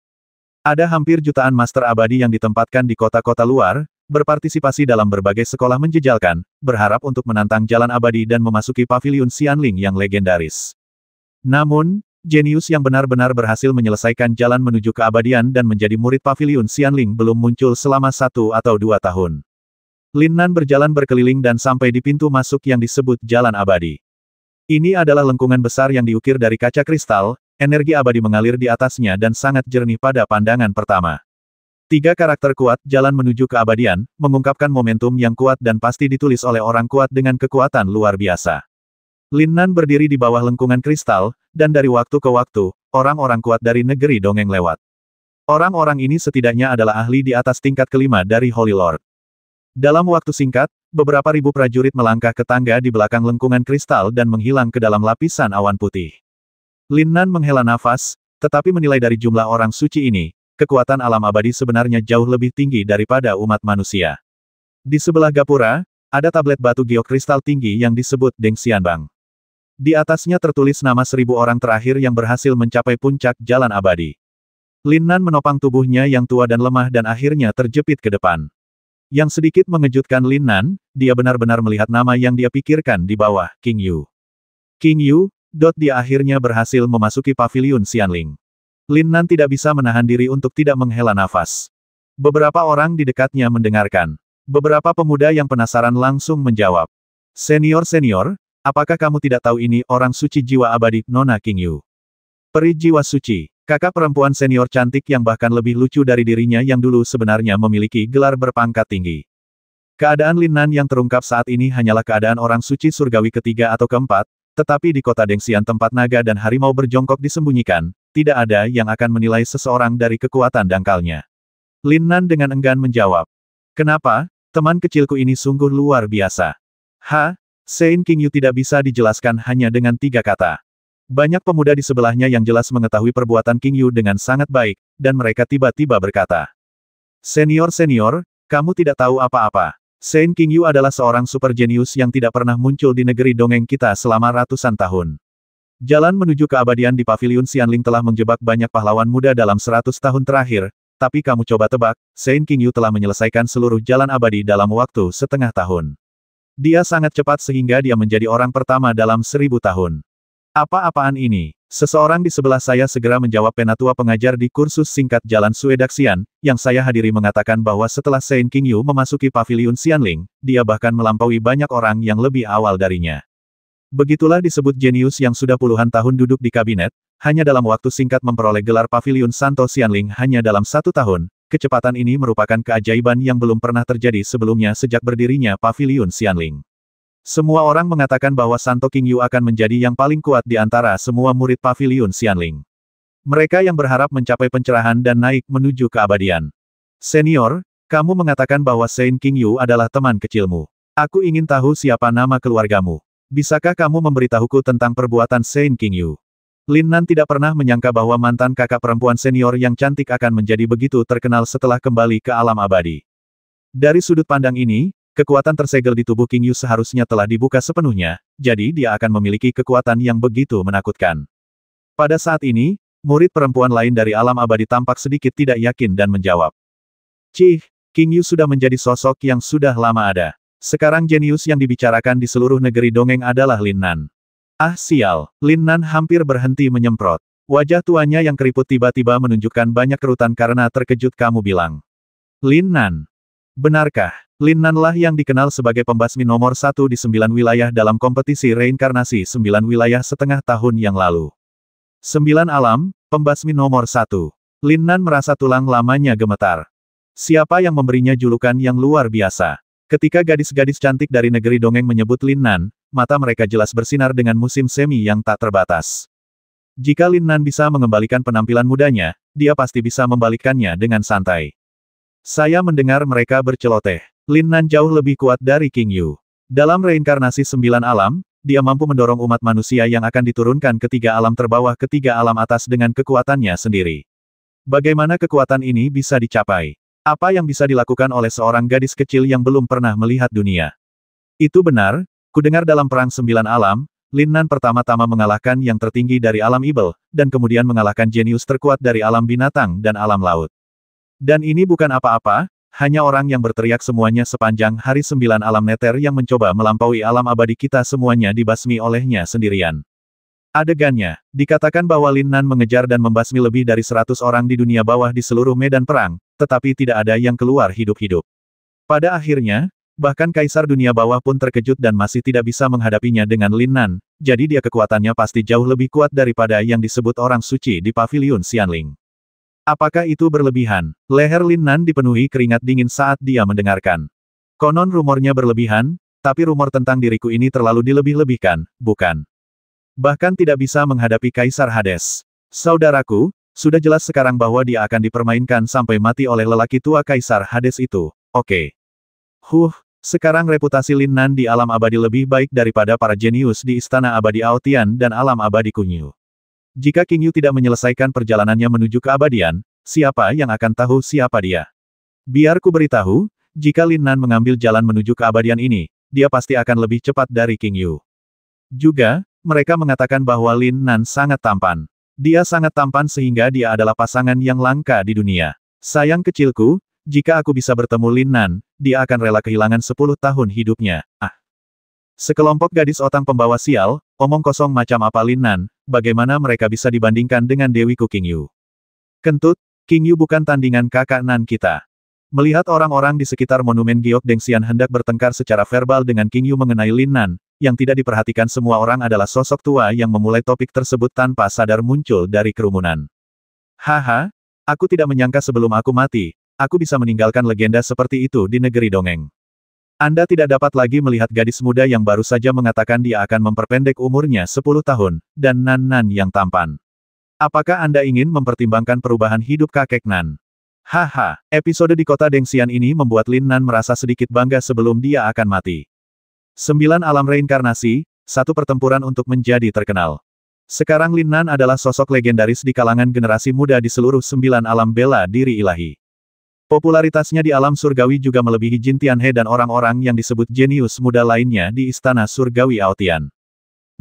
Ada hampir jutaan master abadi yang ditempatkan di kota-kota luar, berpartisipasi dalam berbagai sekolah menjejalkan, berharap untuk menantang jalan abadi dan memasuki paviliun Xianling yang legendaris. Namun, jenius yang benar-benar berhasil menyelesaikan jalan menuju keabadian dan menjadi murid paviliun Xianling belum muncul selama 1 atau 2 tahun. Lin Nan berjalan berkeliling dan sampai di pintu masuk yang disebut Jalan Abadi. Ini adalah lengkungan besar yang diukir dari kaca kristal, energi abadi mengalir di atasnya dan sangat jernih pada pandangan pertama. 3 karakter kuat jalan menuju keabadian, mengungkapkan momentum yang kuat dan pasti ditulis oleh orang kuat dengan kekuatan luar biasa. Lin Nan berdiri di bawah lengkungan kristal, dan dari waktu ke waktu, orang-orang kuat dari negeri dongeng lewat. Orang-orang ini setidaknya adalah ahli di atas tingkat kelima dari Holy Lord. Dalam waktu singkat, beberapa ribu prajurit melangkah ke tangga di belakang lengkungan kristal dan menghilang ke dalam lapisan awan putih. Lin Nan menghela nafas, tetapi menilai dari jumlah orang suci ini, kekuatan alam abadi sebenarnya jauh lebih tinggi daripada umat manusia. Di sebelah gapura, ada tablet batu giok kristal tinggi yang disebut Deng Xianbang. Di atasnya tertulis nama 1000 orang terakhir yang berhasil mencapai puncak jalan abadi. Lin Nan menopang tubuhnya yang tua dan lemah dan akhirnya terjepit ke depan. Yang sedikit mengejutkan Lin Nan, dia benar-benar melihat nama yang dia pikirkan di bawah, King Yu. King Yu, dia akhirnya berhasil memasuki paviliun Xianling. Lin Nan tidak bisa menahan diri untuk tidak menghela nafas. Beberapa orang di dekatnya mendengarkan. Beberapa pemuda yang penasaran langsung menjawab. Senior, apakah kamu tidak tahu ini orang suci jiwa abadi, Nona King Yu? Peri jiwa suci, kakak perempuan senior cantik yang bahkan lebih lucu dari dirinya yang dulu sebenarnya memiliki gelar berpangkat tinggi. Keadaan Lin Nan yang terungkap saat ini hanyalah keadaan orang suci surgawi ketiga atau keempat, tetapi di kota Dengxian tempat naga dan harimau berjongkok disembunyikan, tidak ada yang akan menilai seseorang dari kekuatan dangkalnya. Lin Nan dengan enggan menjawab. Kenapa? Teman kecilku ini sungguh luar biasa. Sein King Yu tidak bisa dijelaskan hanya dengan 3 kata. Banyak pemuda di sebelahnya yang jelas mengetahui perbuatan King Yu dengan sangat baik, dan mereka tiba-tiba berkata. Senior, kamu tidak tahu apa-apa. Sein King Yu adalah seorang super jenius yang tidak pernah muncul di negeri dongeng kita selama ratusan tahun. Jalan menuju keabadian di paviliun Xianling telah menjebak banyak pahlawan muda dalam 100 tahun terakhir, tapi kamu coba tebak, Sein King Yu telah menyelesaikan seluruh jalan abadi dalam waktu setengah tahun. Dia sangat cepat sehingga dia menjadi orang pertama dalam 1000 tahun. Apa-apaan ini? Seseorang di sebelah saya segera menjawab penatua pengajar di kursus singkat Jalan Suedaxian, yang saya hadiri mengatakan bahwa setelah Sein King Yu memasuki paviliun Xianling, dia bahkan melampaui banyak orang yang lebih awal darinya. Begitulah disebut jenius yang sudah puluhan tahun duduk di kabinet, hanya dalam waktu singkat memperoleh gelar paviliun Santo Xianling hanya dalam 1 tahun. Kecepatan ini merupakan keajaiban yang belum pernah terjadi sebelumnya sejak berdirinya paviliun Xianling. Semua orang mengatakan bahwa Santo King Yu akan menjadi yang paling kuat di antara semua murid paviliun Xianling. Mereka yang berharap mencapai pencerahan dan naik menuju keabadian. Senior, kamu mengatakan bahwa Sein King Yu adalah teman kecilmu. Aku ingin tahu siapa nama keluargamu. Bisakah kamu memberitahuku tentang perbuatan Sein King Yu? Lin Nan tidak pernah menyangka bahwa mantan kakak perempuan senior yang cantik akan menjadi begitu terkenal setelah kembali ke alam abadi. Dari sudut pandang ini, kekuatan tersegel di tubuh King Yu seharusnya telah dibuka sepenuhnya, jadi dia akan memiliki kekuatan yang begitu menakutkan. Pada saat ini, murid perempuan lain dari alam abadi tampak sedikit tidak yakin dan menjawab. King Yu sudah menjadi sosok yang sudah lama ada. Sekarang jenius yang dibicarakan di seluruh negeri dongeng adalah Lin Nan. Sial, Lin Nan hampir berhenti menyemprot. Wajah tuanya yang keriput tiba-tiba menunjukkan banyak kerutan karena terkejut. Kamu bilang. Lin Nan. Benarkah? Lin Nan lah yang dikenal sebagai pembasmi nomor 1 di 9 wilayah dalam kompetisi reinkarnasi 9 wilayah setengah tahun yang lalu. 9 alam, pembasmi nomor 1. Lin Nan merasa tulang lamanya gemetar. Siapa yang memberinya julukan yang luar biasa? Ketika gadis-gadis cantik dari negeri dongeng menyebut Lin Nan, mata mereka jelas bersinar dengan musim semi yang tak terbatas. Jika Lin Nan bisa mengembalikan penampilan mudanya, dia pasti bisa membalikkannya dengan santai. Saya mendengar mereka berceloteh. Lin Nan jauh lebih kuat dari King Yu. Dalam reinkarnasi 9 alam, dia mampu mendorong umat manusia yang akan diturunkan ke 3 alam terbawah ke 3 alam atas dengan kekuatannya sendiri. Bagaimana kekuatan ini bisa dicapai? Apa yang bisa dilakukan oleh seorang gadis kecil yang belum pernah melihat dunia? Itu benar, kudengar dalam Perang Sembilan Alam, Lin Nan pertama-tama mengalahkan yang tertinggi dari alam ibel, dan kemudian mengalahkan jenius terkuat dari alam binatang dan alam laut. Dan ini bukan apa-apa, hanya orang yang berteriak semuanya sepanjang hari 9 alam neter yang mencoba melampaui alam abadi kita semuanya dibasmi olehnya sendirian. Adegannya, dikatakan bahwa Lin Nan mengejar dan membasmi lebih dari 100 orang di dunia bawah di seluruh medan perang, tetapi tidak ada yang keluar hidup-hidup. Pada akhirnya, bahkan Kaisar Dunia Bawah pun terkejut dan masih tidak bisa menghadapinya dengan Lin Nan, jadi dia kekuatannya pasti jauh lebih kuat daripada yang disebut orang suci di Paviliun Xianling. Apakah itu berlebihan? Leher Lin Nan dipenuhi keringat dingin saat dia mendengarkan. Konon rumornya berlebihan, tapi rumor tentang diriku ini terlalu dilebih-lebihkan, bukan? Bahkan tidak bisa menghadapi Kaisar Hades. Saudaraku, sudah jelas sekarang bahwa dia akan dipermainkan sampai mati oleh lelaki tua Kaisar Hades itu, oke. Sekarang reputasi Lin Nan di alam abadi lebih baik daripada para jenius di Istana Abadi Aotian dan alam abadi Kunyu. Jika King Yu tidak menyelesaikan perjalanannya menuju keabadian, siapa yang akan tahu siapa dia? Biar ku beritahu, jika Lin Nan mengambil jalan menuju keabadian ini, dia pasti akan lebih cepat dari King Yu. Juga, mereka mengatakan bahwa Lin Nan sangat tampan. Dia sangat tampan sehingga dia adalah pasangan yang langka di dunia. Sayang kecilku, jika aku bisa bertemu Lin Nan, dia akan rela kehilangan 10 tahun hidupnya. Sekelompok gadis otang pembawa sial, omong kosong macam apa Lin Nan, bagaimana mereka bisa dibandingkan dengan Dewiku King Yu? Kentut, King Yu bukan tandingan kakak Nan kita. Melihat orang-orang di sekitar monumen Giok Dengxian hendak bertengkar secara verbal dengan King Yu mengenai Lin Nan, yang tidak diperhatikan semua orang adalah sosok tua yang memulai topik tersebut tanpa sadar muncul dari kerumunan. Haha, aku tidak menyangka sebelum aku mati, aku bisa meninggalkan legenda seperti itu di negeri dongeng. Anda tidak dapat lagi melihat gadis muda yang baru saja mengatakan dia akan memperpendek umurnya 10 tahun, dan Nan yang tampan. Apakah Anda ingin mempertimbangkan perubahan hidup kakek Nan? Haha, episode di kota Dengxian ini membuat Lin Nan merasa sedikit bangga sebelum dia akan mati. 9 alam reinkarnasi, satu pertempuran untuk menjadi terkenal. Sekarang Lin Nan adalah sosok legendaris di kalangan generasi muda di seluruh 9 alam bela diri ilahi. Popularitasnya di alam surgawi juga melebihi Jin Tianhe dan orang-orang yang disebut jenius muda lainnya di Istana Surgawi Aotian.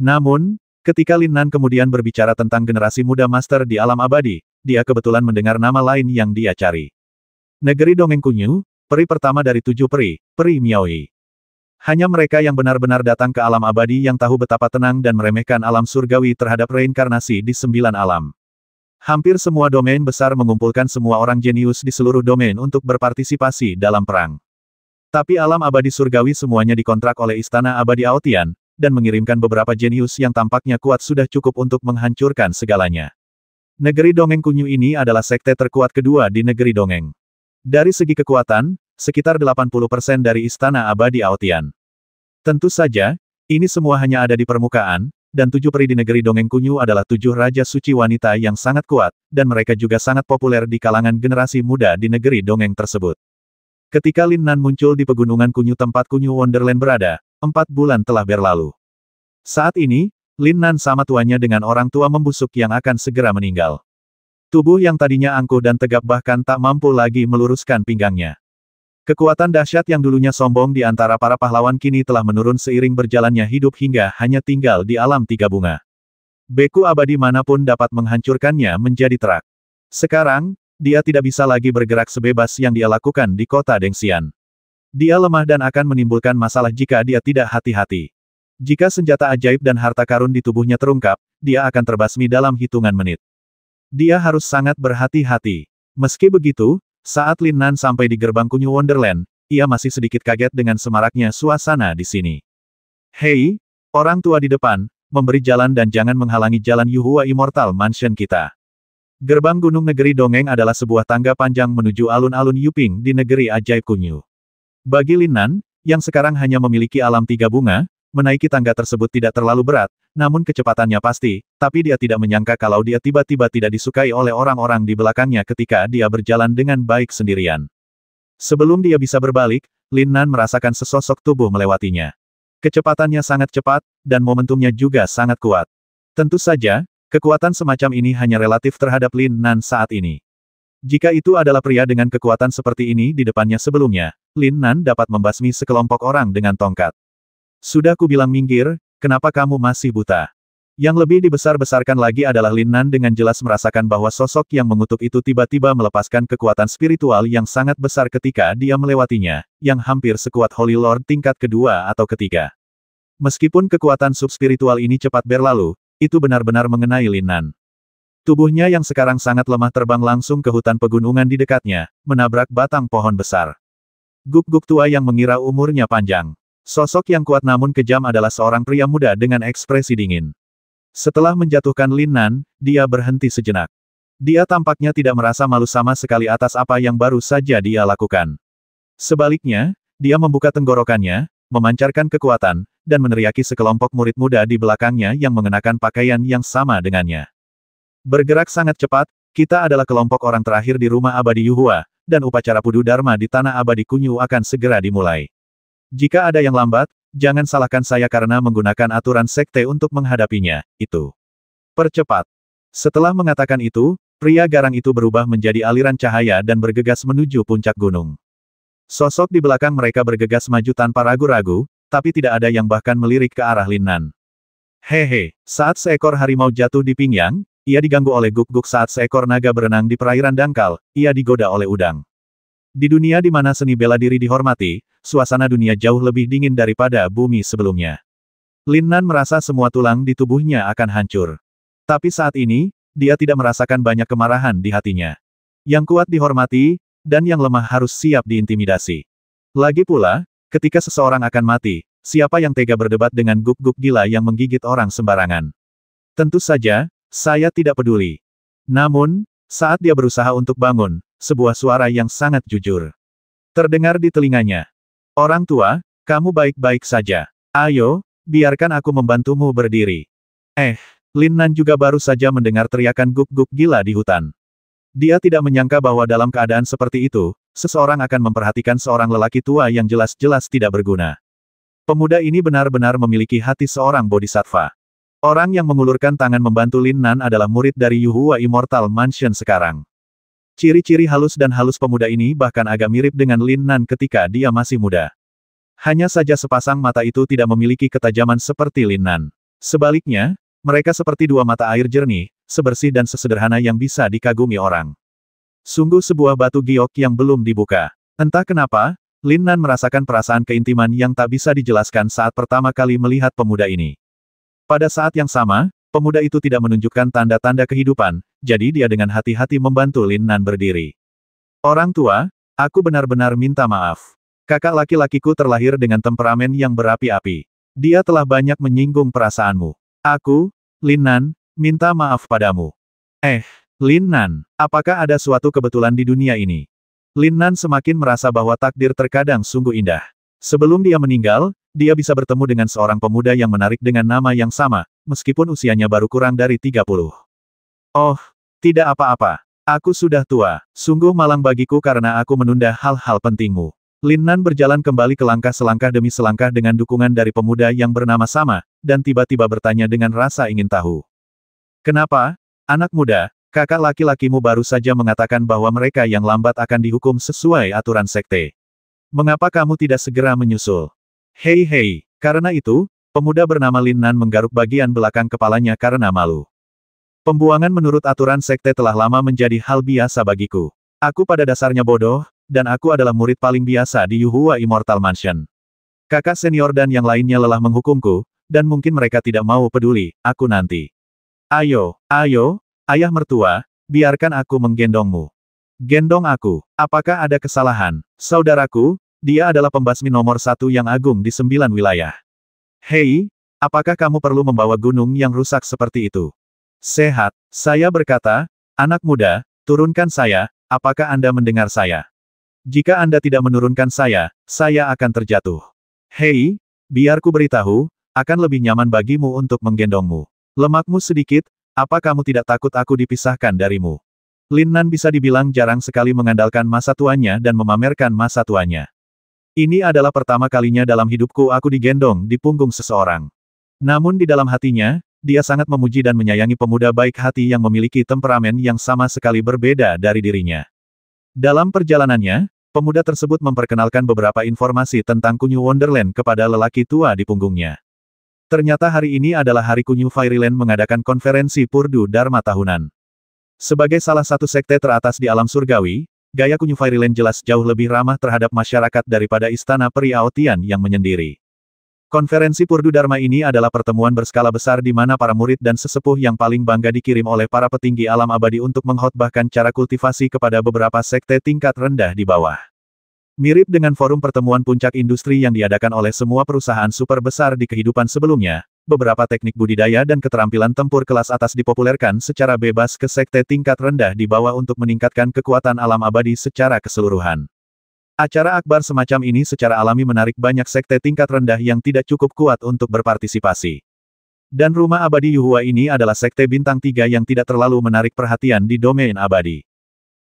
Namun, ketika Lin Nan kemudian berbicara tentang generasi muda master di alam abadi, dia kebetulan mendengar nama lain yang dia cari. Negeri Dongeng Kunyu, peri pertama dari 7 peri, Peri Miaoyi. Hanya mereka yang benar-benar datang ke alam abadi yang tahu betapa tenang dan meremehkan alam surgawi terhadap reinkarnasi di 9 alam. Hampir semua domain besar mengumpulkan semua orang jenius di seluruh domain untuk berpartisipasi dalam perang. Tapi alam abadi surgawi semuanya dikontrak oleh Istana Abadi Aotian, dan mengirimkan beberapa jenius yang tampaknya kuat sudah cukup untuk menghancurkan segalanya. Negeri Dongeng Kunyu ini adalah sekte terkuat kedua di negeri dongeng. Dari segi kekuatan, sekitar 80% dari Istana Abadi Aotian. Tentu saja, ini semua hanya ada di permukaan, dan 7 peri di negeri dongeng Kunyu adalah 7 raja suci wanita yang sangat kuat, dan mereka juga sangat populer di kalangan generasi muda di negeri dongeng tersebut. Ketika Lin Nan muncul di pegunungan Kunyu tempat Kunyu Wonderland berada, 4 bulan telah berlalu. Saat ini, Lin Nan sama tuanya dengan orang tua membusuk yang akan segera meninggal. Tubuh yang tadinya angkuh dan tegap bahkan tak mampu lagi meluruskan pinggangnya. Kekuatan dahsyat yang dulunya sombong di antara para pahlawan kini telah menurun seiring berjalannya hidup hingga hanya tinggal di alam 3 bunga. Beku abadi manapun dapat menghancurkannya menjadi terak. Sekarang, dia tidak bisa lagi bergerak sebebas yang dia lakukan di kota Dengxian. Dia lemah dan akan menimbulkan masalah jika dia tidak hati-hati. Jika senjata ajaib dan harta karun di tubuhnya terungkap, dia akan terbasmi dalam hitungan menit. Dia harus sangat berhati-hati. Meski begitu, saat Lin Nan sampai di gerbang Kunyu Wonderland, ia masih sedikit kaget dengan semaraknya suasana di sini. Hei, orang tua di depan, memberi jalan dan jangan menghalangi jalan Yuhua Immortal Mansion kita. Gerbang Gunung Negeri Dongeng adalah sebuah tangga panjang menuju alun-alun Yuping di negeri ajaib Kunyu. Bagi Lin Nan, yang sekarang hanya memiliki alam 3 bunga, menaiki tangga tersebut tidak terlalu berat, namun kecepatannya pasti, tapi dia tidak menyangka kalau dia tiba-tiba tidak disukai oleh orang-orang di belakangnya ketika dia berjalan dengan baik sendirian. Sebelum dia bisa berbalik, Lin Nan merasakan sesosok tubuh melewatinya. Kecepatannya sangat cepat, dan momentumnya juga sangat kuat. Tentu saja, kekuatan semacam ini hanya relatif terhadap Lin Nan saat ini. Jika itu adalah pria dengan kekuatan seperti ini di depannya sebelumnya, Lin Nan dapat membasmi sekelompok orang dengan tongkat. Sudah kubilang minggir, kenapa kamu masih buta? Yang lebih dibesar-besarkan lagi adalah Lin Nan dengan jelas merasakan bahwa sosok yang mengutuk itu tiba-tiba melepaskan kekuatan spiritual yang sangat besar ketika dia melewatinya, yang hampir sekuat Holy Lord tingkat kedua atau ketiga. Meskipun kekuatan subspiritual ini cepat berlalu, itu benar-benar mengenai Lin Nan. Tubuhnya yang sekarang sangat lemah terbang langsung ke hutan pegunungan di dekatnya, menabrak batang pohon besar. Guk-guk tua yang mengira umurnya panjang. Sosok yang kuat namun kejam adalah seorang pria muda dengan ekspresi dingin. Setelah menjatuhkan Lin Nan, dia berhenti sejenak. Dia tampaknya tidak merasa malu sama sekali atas apa yang baru saja dia lakukan. Sebaliknya, dia membuka tenggorokannya, memancarkan kekuatan, dan meneriaki sekelompok murid muda di belakangnya yang mengenakan pakaian yang sama dengannya. Bergerak sangat cepat, kita adalah kelompok orang terakhir di rumah abadi Yuhua, dan upacara Pudu Dharma di tanah abadi Kunyu akan segera dimulai. Jika ada yang lambat, jangan salahkan saya karena menggunakan aturan sekte untuk menghadapinya, itu. Percepat. Setelah mengatakan itu, pria garang itu berubah menjadi aliran cahaya dan bergegas menuju puncak gunung. Sosok di belakang mereka bergegas maju tanpa ragu-ragu, tapi tidak ada yang bahkan melirik ke arah Lin Nan. Hehe, saat seekor harimau jatuh di pinggang, ia diganggu oleh guk-guk saat seekor naga berenang di perairan dangkal, ia digoda oleh udang. Di dunia di mana seni bela diri dihormati, suasana dunia jauh lebih dingin daripada bumi sebelumnya. Lin Nan merasa semua tulang di tubuhnya akan hancur. Tapi saat ini, dia tidak merasakan banyak kemarahan di hatinya. Yang kuat dihormati, dan yang lemah harus siap diintimidasi. Lagi pula, ketika seseorang akan mati, siapa yang tega berdebat dengan guk-guk gila yang menggigit orang sembarangan? Tentu saja, saya tidak peduli. Namun, saat dia berusaha untuk bangun, sebuah suara yang sangat jujur terdengar di telinganya. Orang tua, kamu baik-baik saja. Ayo, biarkan aku membantumu berdiri. Lin Nan juga baru saja mendengar teriakan guk-guk gila di hutan. Dia tidak menyangka bahwa dalam keadaan seperti itu, seseorang akan memperhatikan seorang lelaki tua yang jelas-jelas tidak berguna. Pemuda ini benar-benar memiliki hati seorang bodhisattva. Orang yang mengulurkan tangan membantu Lin Nan adalah murid dari Yuhua Immortal Mansion sekarang. Ciri-ciri halus dan halus pemuda ini bahkan agak mirip dengan Lin Nan ketika dia masih muda. Hanya saja sepasang mata itu tidak memiliki ketajaman seperti Lin Nan. Sebaliknya, mereka seperti dua mata air jernih, sebersih dan sesederhana yang bisa dikagumi orang. Sungguh sebuah batu giok yang belum dibuka. Entah kenapa, Lin Nan merasakan perasaan keintiman yang tak bisa dijelaskan saat pertama kali melihat pemuda ini. Pada saat yang sama, pemuda itu tidak menunjukkan tanda-tanda kehidupan, jadi dia dengan hati-hati membantu Lin Nan berdiri. Orang tua, aku benar-benar minta maaf. Kakak laki-lakiku terlahir dengan temperamen yang berapi-api. Dia telah banyak menyinggung perasaanmu. Aku, Lin Nan, minta maaf padamu. Lin Nan, apakah ada suatu kebetulan di dunia ini? Lin Nan semakin merasa bahwa takdir terkadang sungguh indah. Sebelum dia meninggal, dia bisa bertemu dengan seorang pemuda yang menarik dengan nama yang sama, meskipun usianya baru kurang dari 30. Oh, tidak apa-apa. Aku sudah tua. Sungguh malang bagiku karena aku menunda hal-hal pentingmu. Lin Nan berjalan kembali ke langkah selangkah demi selangkah dengan dukungan dari pemuda yang bernama sama, dan tiba-tiba bertanya dengan rasa ingin tahu. Kenapa, anak muda, kakak laki-lakimu baru saja mengatakan bahwa mereka yang lambat akan dihukum sesuai aturan sekte. Mengapa kamu tidak segera menyusul? Hei, karena itu, pemuda bernama Lin Nan menggaruk bagian belakang kepalanya karena malu. Pembuangan menurut aturan sekte telah lama menjadi hal biasa bagiku. Aku pada dasarnya bodoh, dan aku adalah murid paling biasa di Yuhua Immortal Mansion. Kakak senior dan yang lainnya lelah menghukumku, dan mungkin mereka tidak mau peduli, aku nanti. Ayo, ayah mertua, biarkan aku menggendongmu. Gendong aku, apakah ada kesalahan? Saudaraku, dia adalah pembasmi nomor 1 yang agung di 9 wilayah. Hei, apakah kamu perlu membawa gunung yang rusak seperti itu? Sehat, saya berkata, anak muda, turunkan saya, apakah Anda mendengar saya? Jika Anda tidak menurunkan saya akan terjatuh. Hei, biarku beritahu, akan lebih nyaman bagimu untuk menggendongmu. Lemakmu sedikit, apa kamu tidak takut aku dipisahkan darimu? Lin Nan bisa dibilang jarang sekali mengandalkan masa tuanya dan memamerkan masa tuanya. Ini adalah pertama kalinya dalam hidupku aku digendong di punggung seseorang. Namun di dalam hatinya, dia sangat memuji dan menyayangi pemuda baik hati yang memiliki temperamen yang sama sekali berbeda dari dirinya. Dalam perjalanannya, pemuda tersebut memperkenalkan beberapa informasi tentang Kunyu Wonderland kepada lelaki tua di punggungnya. Ternyata hari ini adalah hari Kunyu Fairyland mengadakan konferensi Purdu Dharma tahunan. Sebagai salah satu sekte teratas di alam surgawi, gaya Kunyu Fairyland jelas jauh lebih ramah terhadap masyarakat daripada istana peri Aotian yang menyendiri. Konferensi Purdu Dharma ini adalah pertemuan berskala besar di mana para murid dan sesepuh yang paling bangga dikirim oleh para petinggi alam abadi untuk mengkhotbahkan cara kultivasi kepada beberapa sekte tingkat rendah di bawah. Mirip dengan forum pertemuan puncak industri yang diadakan oleh semua perusahaan super besar di kehidupan sebelumnya, beberapa teknik budidaya dan keterampilan tempur kelas atas dipopulerkan secara bebas ke sekte tingkat rendah di bawah untuk meningkatkan kekuatan alam abadi secara keseluruhan. Acara akbar semacam ini secara alami menarik banyak sekte tingkat rendah yang tidak cukup kuat untuk berpartisipasi. Dan rumah abadi Yuhua ini adalah sekte bintang 3 yang tidak terlalu menarik perhatian di domain abadi.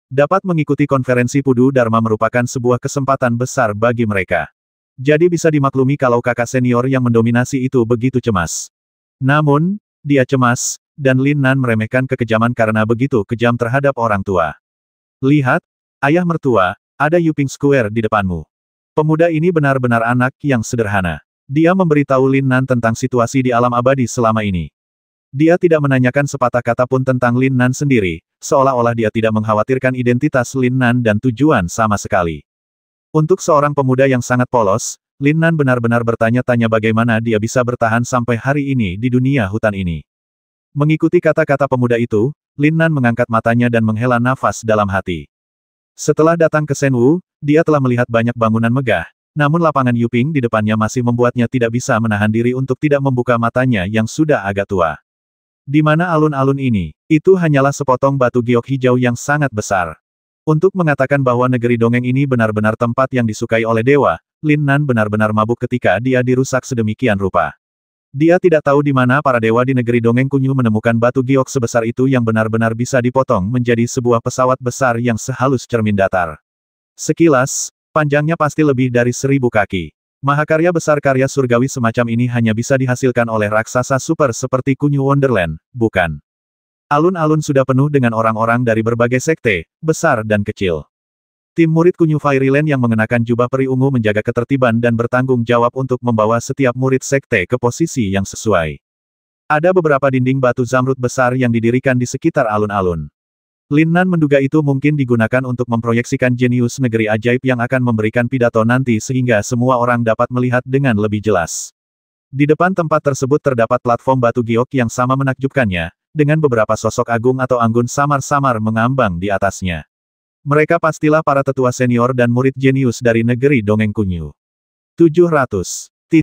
Dapat mengikuti konferensi Purdu Dharma merupakan sebuah kesempatan besar bagi mereka. Jadi bisa dimaklumi kalau kakak senior yang mendominasi itu begitu cemas. Namun, dia cemas, dan Lin Nan meremehkan kekejaman karena begitu kejam terhadap orang tua. Lihat, ayah mertua, ada Yuping Square di depanmu. Pemuda ini benar-benar anak yang sederhana. Dia memberitahu Lin Nan tentang situasi di alam abadi selama ini. Dia tidak menanyakan sepatah kata pun tentang Lin Nan sendiri, seolah-olah dia tidak mengkhawatirkan identitas Lin Nan dan tujuan sama sekali. Untuk seorang pemuda yang sangat polos, Lin Nan benar-benar bertanya-tanya bagaimana dia bisa bertahan sampai hari ini di dunia hutan ini. Mengikuti kata-kata pemuda itu, Lin Nan mengangkat matanya dan menghela nafas dalam hati. Setelah datang ke Senwu, dia telah melihat banyak bangunan megah, namun lapangan Yuping di depannya masih membuatnya tidak bisa menahan diri untuk tidak membuka matanya yang sudah agak tua. Di mana alun-alun ini? Itu hanyalah sepotong batu giok hijau yang sangat besar. Untuk mengatakan bahwa negeri dongeng ini benar-benar tempat yang disukai oleh dewa, Lin Nan benar-benar mabuk ketika dia dirusak sedemikian rupa. Dia tidak tahu di mana para dewa di negeri dongeng Kunyu menemukan batu giok sebesar itu yang benar-benar bisa dipotong menjadi sebuah pesawat besar yang sehalus cermin datar. Sekilas, panjangnya pasti lebih dari 1000 kaki. Mahakarya besar karya surgawi semacam ini hanya bisa dihasilkan oleh raksasa super seperti Kunyu Wonderland, bukan? Alun-alun sudah penuh dengan orang-orang dari berbagai sekte, besar dan kecil. Tim murid Kunyu Fairyland yang mengenakan jubah peri ungu menjaga ketertiban dan bertanggung jawab untuk membawa setiap murid sekte ke posisi yang sesuai. Ada beberapa dinding batu zamrud besar yang didirikan di sekitar alun-alun. Lin Nan menduga itu mungkin digunakan untuk memproyeksikan jenius negeri ajaib yang akan memberikan pidato nanti sehingga semua orang dapat melihat dengan lebih jelas. Di depan tempat tersebut terdapat platform batu giok yang sama menakjubkannya, dengan beberapa sosok agung atau anggun samar-samar mengambang di atasnya. Mereka pastilah para tetua senior dan murid jenius dari negeri dongeng Kunyu. 700.